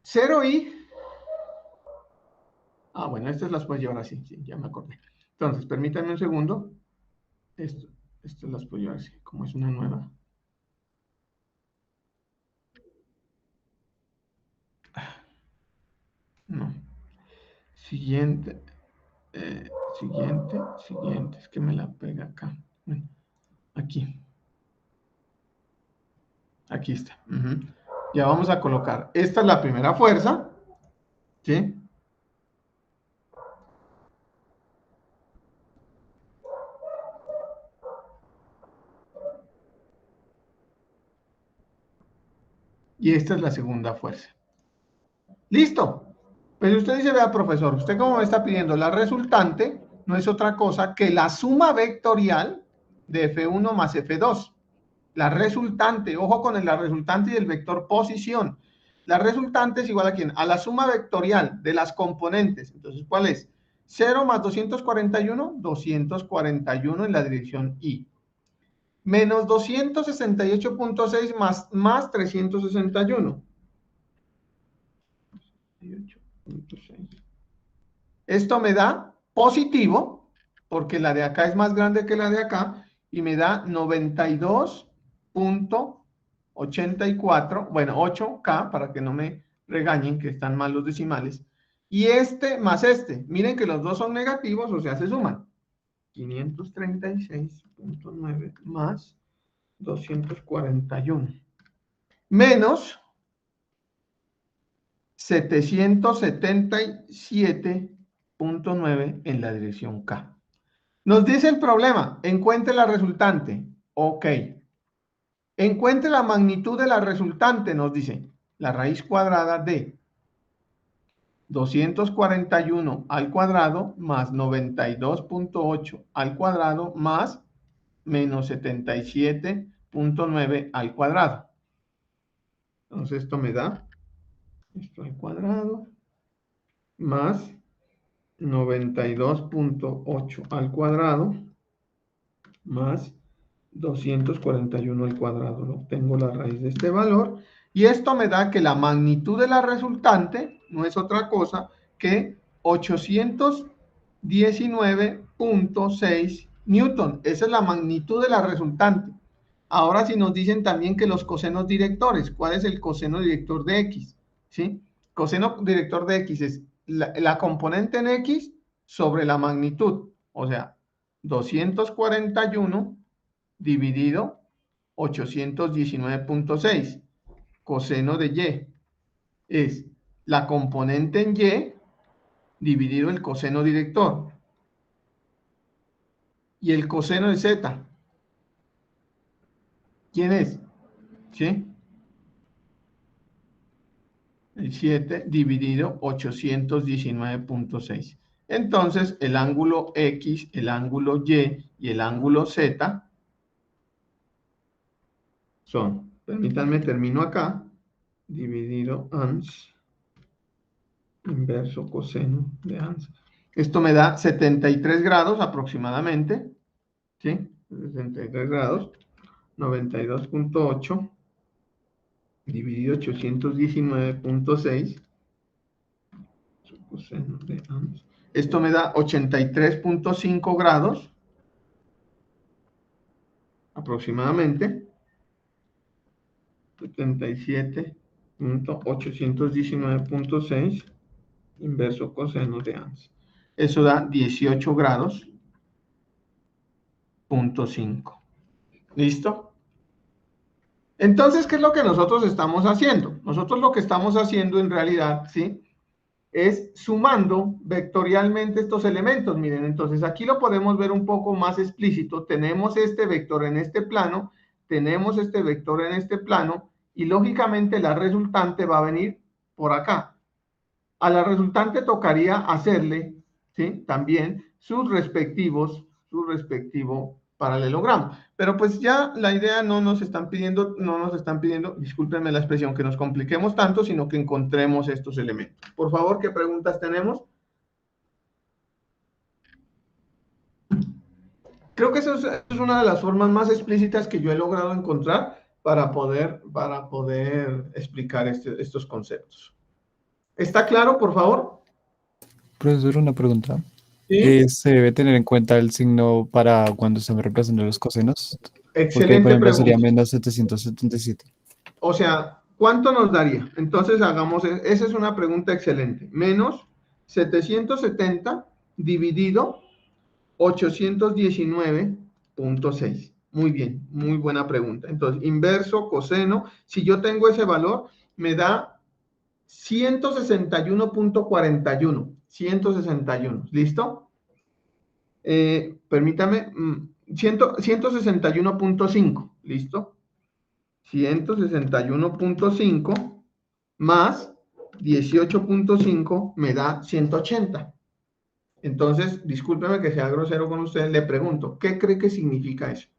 0i. Bueno, estas las puedo llevar así, sí, ya me acordé. Entonces, permítanme un segundo. Estas las puedo llevar así, como es una nueva. No. Siguiente. Siguiente. Es que me la pega acá. Bueno, aquí. Aquí está. Ya vamos a colocar. Esta es la primera fuerza. ¿Sí? Y esta es la segunda fuerza. ¿Listo? Pues usted dice, vea, profesor, usted como me está pidiendo la resultante, no es otra cosa que la suma vectorial de F1 más F2. La resultante, ojo con la resultante y el vector posición. La resultante es igual a ¿quién? A la suma vectorial de las componentes. Entonces, ¿cuál es? 0 más 241, 241 en la dirección Y. Menos 268.6 más 361. Esto me da positivo, porque la de acá es más grande que la de acá, y me da 92.84, bueno, 8K, para que no me regañen que están mal los decimales. Y este más este, miren que los dos son negativos, o sea, se suman. 536.9 más 241. Menos 777.9 en la dirección K. Nos dice el problema, encuentre la resultante. Ok. Encuentre la magnitud de la resultante, nos dice, la raíz cuadrada de 241 al cuadrado más 92.8 al cuadrado más menos 77.9 al cuadrado. Entonces esto me da esto al cuadrado más 92.8 al cuadrado más 241 al cuadrado. Obtengo la raíz de este valor y esto me da que la magnitud de la resultante no es otra cosa que 819.6 newton. Esa es la magnitud de la resultante. Ahora si nos dicen también que los cosenos directores, ¿cuál es el coseno director de X? ¿Sí? Coseno director de X es la componente en X sobre la magnitud, o sea, 241 dividido 819.6. Coseno de Y es la componente en Y dividido el coseno director. Y el coseno de Z, ¿quién es? ¿Sí? El 7 dividido 819.6. Entonces, el ángulo X, el ángulo Y y el ángulo Z son, permítanme, termino acá, dividido ans, inverso coseno de ans. Esto me da 73 grados aproximadamente, ¿sí? 73 grados, 92.8 dividido 819.6. Coseno de ans. Esto me da 83.5 grados aproximadamente. 77.819.6 inverso coseno de ans. Eso da 18 grados, .5. ¿Listo? Entonces, ¿qué es lo que nosotros estamos haciendo? Nosotros lo que estamos haciendo en realidad, ¿sí?, es sumando vectorialmente estos elementos. Miren, entonces aquí lo podemos ver un poco más explícito. Tenemos este vector en este plano, tenemos este vector en este plano, y lógicamente la resultante va a venir por acá. A la resultante tocaría hacerle, ¿sí?, también su respectivo paralelogramo. Pero pues ya la idea no nos están pidiendo, discúlpenme la expresión, que nos compliquemos tanto, sino que encontremos estos elementos. Por favor, ¿qué preguntas tenemos? Creo que esa es una de las formas más explícitas que yo he logrado encontrar para poder explicar estos conceptos. ¿Está claro, por favor? Profesor, una pregunta. Sí. ¿Se debe tener en cuenta el signo para cuando se me representan los cosenos? Porque, por Excelente ejemplo, sería pregunta. menos 777. O sea, ¿cuánto nos daría? Entonces hagamos, esa es una pregunta excelente. Menos 770 dividido 819.6. Muy bien, muy buena pregunta. Entonces, inverso, coseno, si yo tengo ese valor, me da 161.41. 161, ¿listo? Permítame, 161.5, ¿listo? 161.5 más 18.5 me da 180. Entonces, discúlpeme que sea grosero con usted, le pregunto, ¿qué cree que significa eso?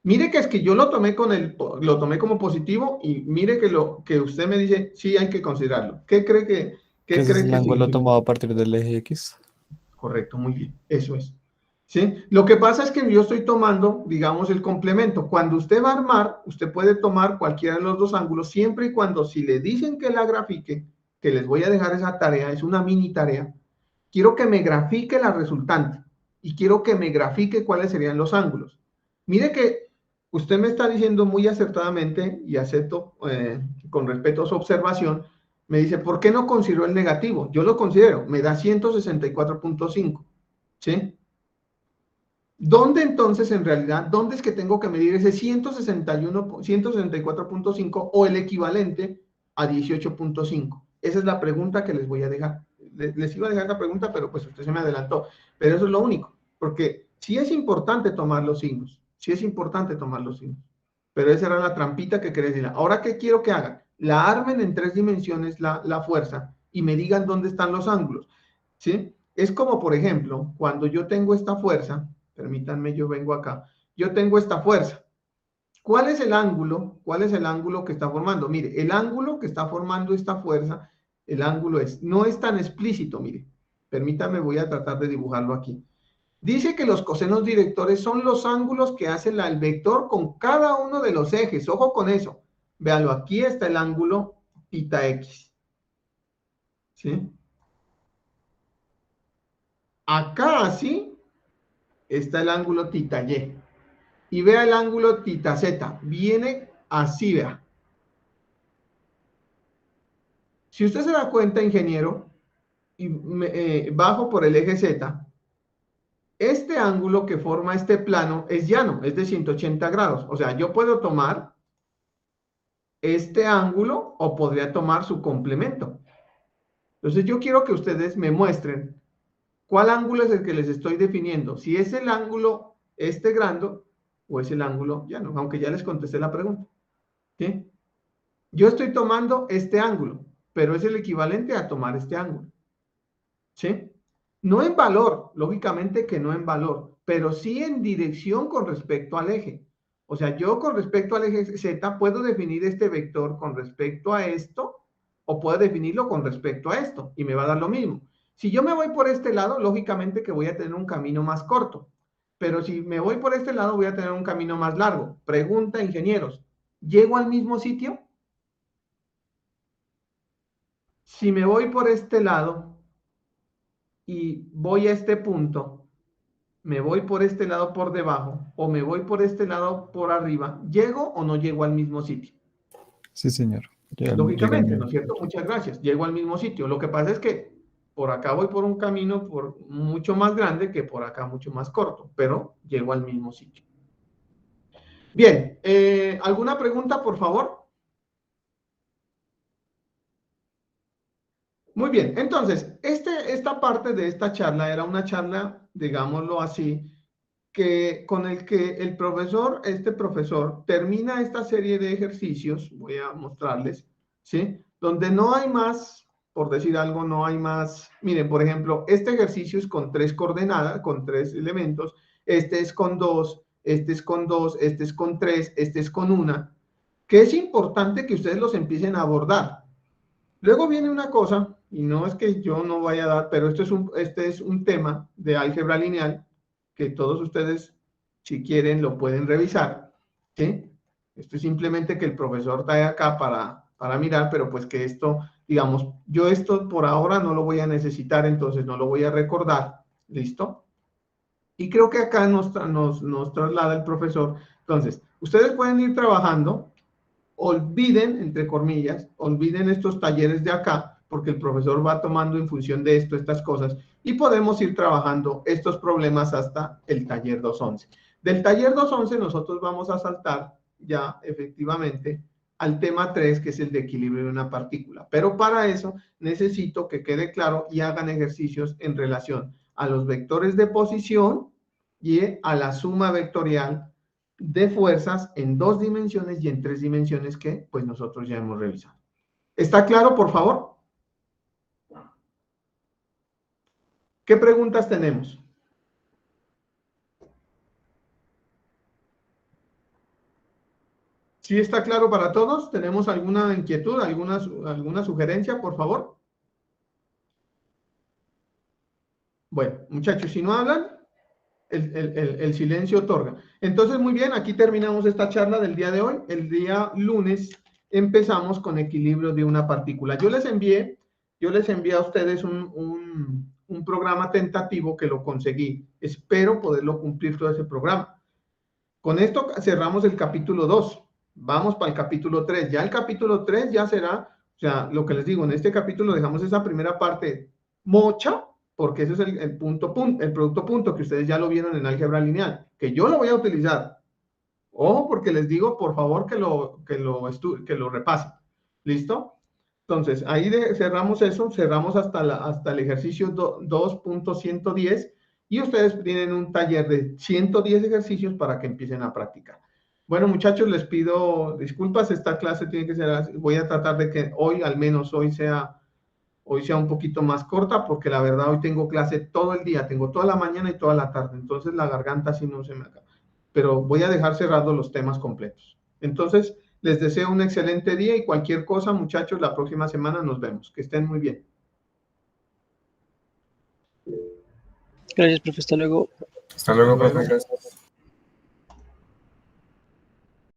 Mire que es que yo lo tomé como positivo, y mire que usted me dice, sí, hay que considerarlo. ¿Qué cree que Ese es el ángulo significa? tomado a partir del eje X. Correcto, muy bien, eso es. ¿Sí? Lo que pasa es que yo estoy tomando, digamos, el complemento. Cuando usted va a armar, usted puede tomar cualquiera de los dos ángulos, siempre y cuando, si le dicen que la grafique, que les voy a dejar esa tarea, es una mini tarea, quiero que me grafique la resultante y quiero que me grafique cuáles serían los ángulos. Mire que usted me está diciendo muy acertadamente, y acepto con respeto a su observación, me dice, ¿por qué no considero el negativo? Yo lo considero, me da 164.5, ¿sí? ¿Dónde entonces, en realidad, dónde es que tengo que medir ese 164.5 o el equivalente a 18.5? Esa es la pregunta que les voy a dejar. Les iba a dejar la pregunta, pero pues usted se me adelantó. Pero eso es lo único, porque sí es importante tomar los signos, sí es importante tomar los signos. Pero esa era la trampita que quería decir. Ahora, ¿qué quiero que hagan? La armen en 3 dimensiones la fuerza y me digan dónde están los ángulos, ¿sí? Es como, por ejemplo, cuando yo tengo esta fuerza, permítanme, yo vengo acá, yo tengo esta fuerza. ¿Cuál es el ángulo? ¿Cuál es el ángulo que está formando? Mire, el ángulo que está formando esta fuerza, el ángulo no es tan explícito, mire. Permítame, voy a tratar de dibujarlo aquí. Dice que los cosenos directores son los ángulos que hace el vector con cada uno de los ejes. Ojo con eso. Véanlo, aquí está el ángulo θ x. ¿Sí? Acá así está el ángulo θ y. Y vea el ángulo θ z. Viene así, vea. Si usted se da cuenta, ingeniero, y bajo por el eje z, este ángulo que forma este plano es llano, es de 180 grados. O sea, yo puedo tomar este ángulo o podría tomar su complemento. Entonces yo quiero que ustedes me muestren cuál ángulo es el que les estoy definiendo. Si es el ángulo este grande o es el ángulo llano, aunque ya les contesté la pregunta. ¿Sí? Yo estoy tomando este ángulo, pero es el equivalente a tomar este ángulo. ¿Sí? No en valor, lógicamente que no en valor, pero sí en dirección con respecto al eje. O sea, yo con respecto al eje Z puedo definir este vector con respecto a esto o puedo definirlo con respecto a esto y me va a dar lo mismo. Si yo me voy por este lado, lógicamente que voy a tener un camino más corto, pero si me voy por este lado voy a tener un camino más largo. Pregunta, ingenieros, ¿llego al mismo sitio? Si me voy por este lado y voy a este punto, me voy por este lado por debajo o me voy por este lado por arriba, ¿llego o no llego al mismo sitio? Sí, señor. Lógicamente, ¿no es cierto? Muchas gracias. Llego al mismo sitio. Lo que pasa es que por acá voy por un camino mucho más grande que por acá mucho más corto, pero llego al mismo sitio. Bien, ¿alguna pregunta, por favor? Muy bien, entonces, esta parte de esta charla era una charla, digámoslo así, con el que el profesor, este profesor, termina esta serie de ejercicios, voy a mostrarles, ¿sí? Donde no hay más, por decir algo, no hay más. Miren, por ejemplo, este ejercicio es con 3 coordenadas, con 3 elementos, este es con 2, este es con 2, este es con 3, este es con 1, que es importante que ustedes los empiecen a abordar. Luego viene una cosa, y no es que yo no vaya a dar, pero este es un tema de álgebra lineal que todos ustedes, si quieren, lo pueden revisar, ¿sí? Esto es simplemente que el profesor trae acá para mirar, pero pues que esto, digamos, yo esto por ahora no lo voy a necesitar, entonces no lo voy a recordar, ¿listo? Y creo que acá nos traslada el profesor. Entonces, ustedes pueden ir trabajando, olviden, entre comillas, olviden estos talleres de acá, porque el profesor va tomando en función de esto, estas cosas, y podemos ir trabajando estos problemas hasta el taller 211. Del taller 211 nosotros vamos a saltar ya efectivamente al tema 3, que es el de equilibrio de una partícula. Pero para eso necesito que quede claro y hagan ejercicios en relación a los vectores de posición y a la suma vectorial de fuerzas en 2 dimensiones y en 3 dimensiones que pues nosotros ya hemos revisado. ¿Está claro, por favor? ¿Qué preguntas tenemos? ¿Sí está claro para todos? ¿Tenemos alguna inquietud, alguna sugerencia, por favor? Bueno, muchachos, si no hablan, el silencio otorga. Entonces, muy bien, aquí terminamos esta charla del día de hoy. El día lunes empezamos con equilibrio de una partícula. Yo les envié a ustedes un programa tentativo que lo conseguí. Espero poderlo cumplir todo ese programa. Con esto cerramos el capítulo 2. Vamos para el capítulo 3. Ya el capítulo 3 ya será, o sea, lo que les digo, en este capítulo dejamos esa primera parte mocha, porque ese es el producto punto, que ustedes ya lo vieron en álgebra lineal, que yo lo voy a utilizar. Ojo, porque les digo, por favor, que lo repasen. ¿Listo? Entonces, ahí cerramos eso, cerramos hasta el ejercicio 2.110 y ustedes tienen un taller de 110 ejercicios para que empiecen a practicar. Bueno, muchachos, les pido disculpas. Esta clase tiene que ser así. Voy a tratar de que hoy, al menos hoy sea un poquito más corta, porque la verdad hoy tengo clase todo el día, tengo toda la mañana y toda la tarde, entonces la garganta sí no se me acaba. Pero voy a dejar cerrados los temas completos. Entonces, les deseo un excelente día y cualquier cosa, muchachos, la próxima semana nos vemos. Que estén muy bien. Gracias, profe. Hasta luego. Hasta luego, profe. Gracias.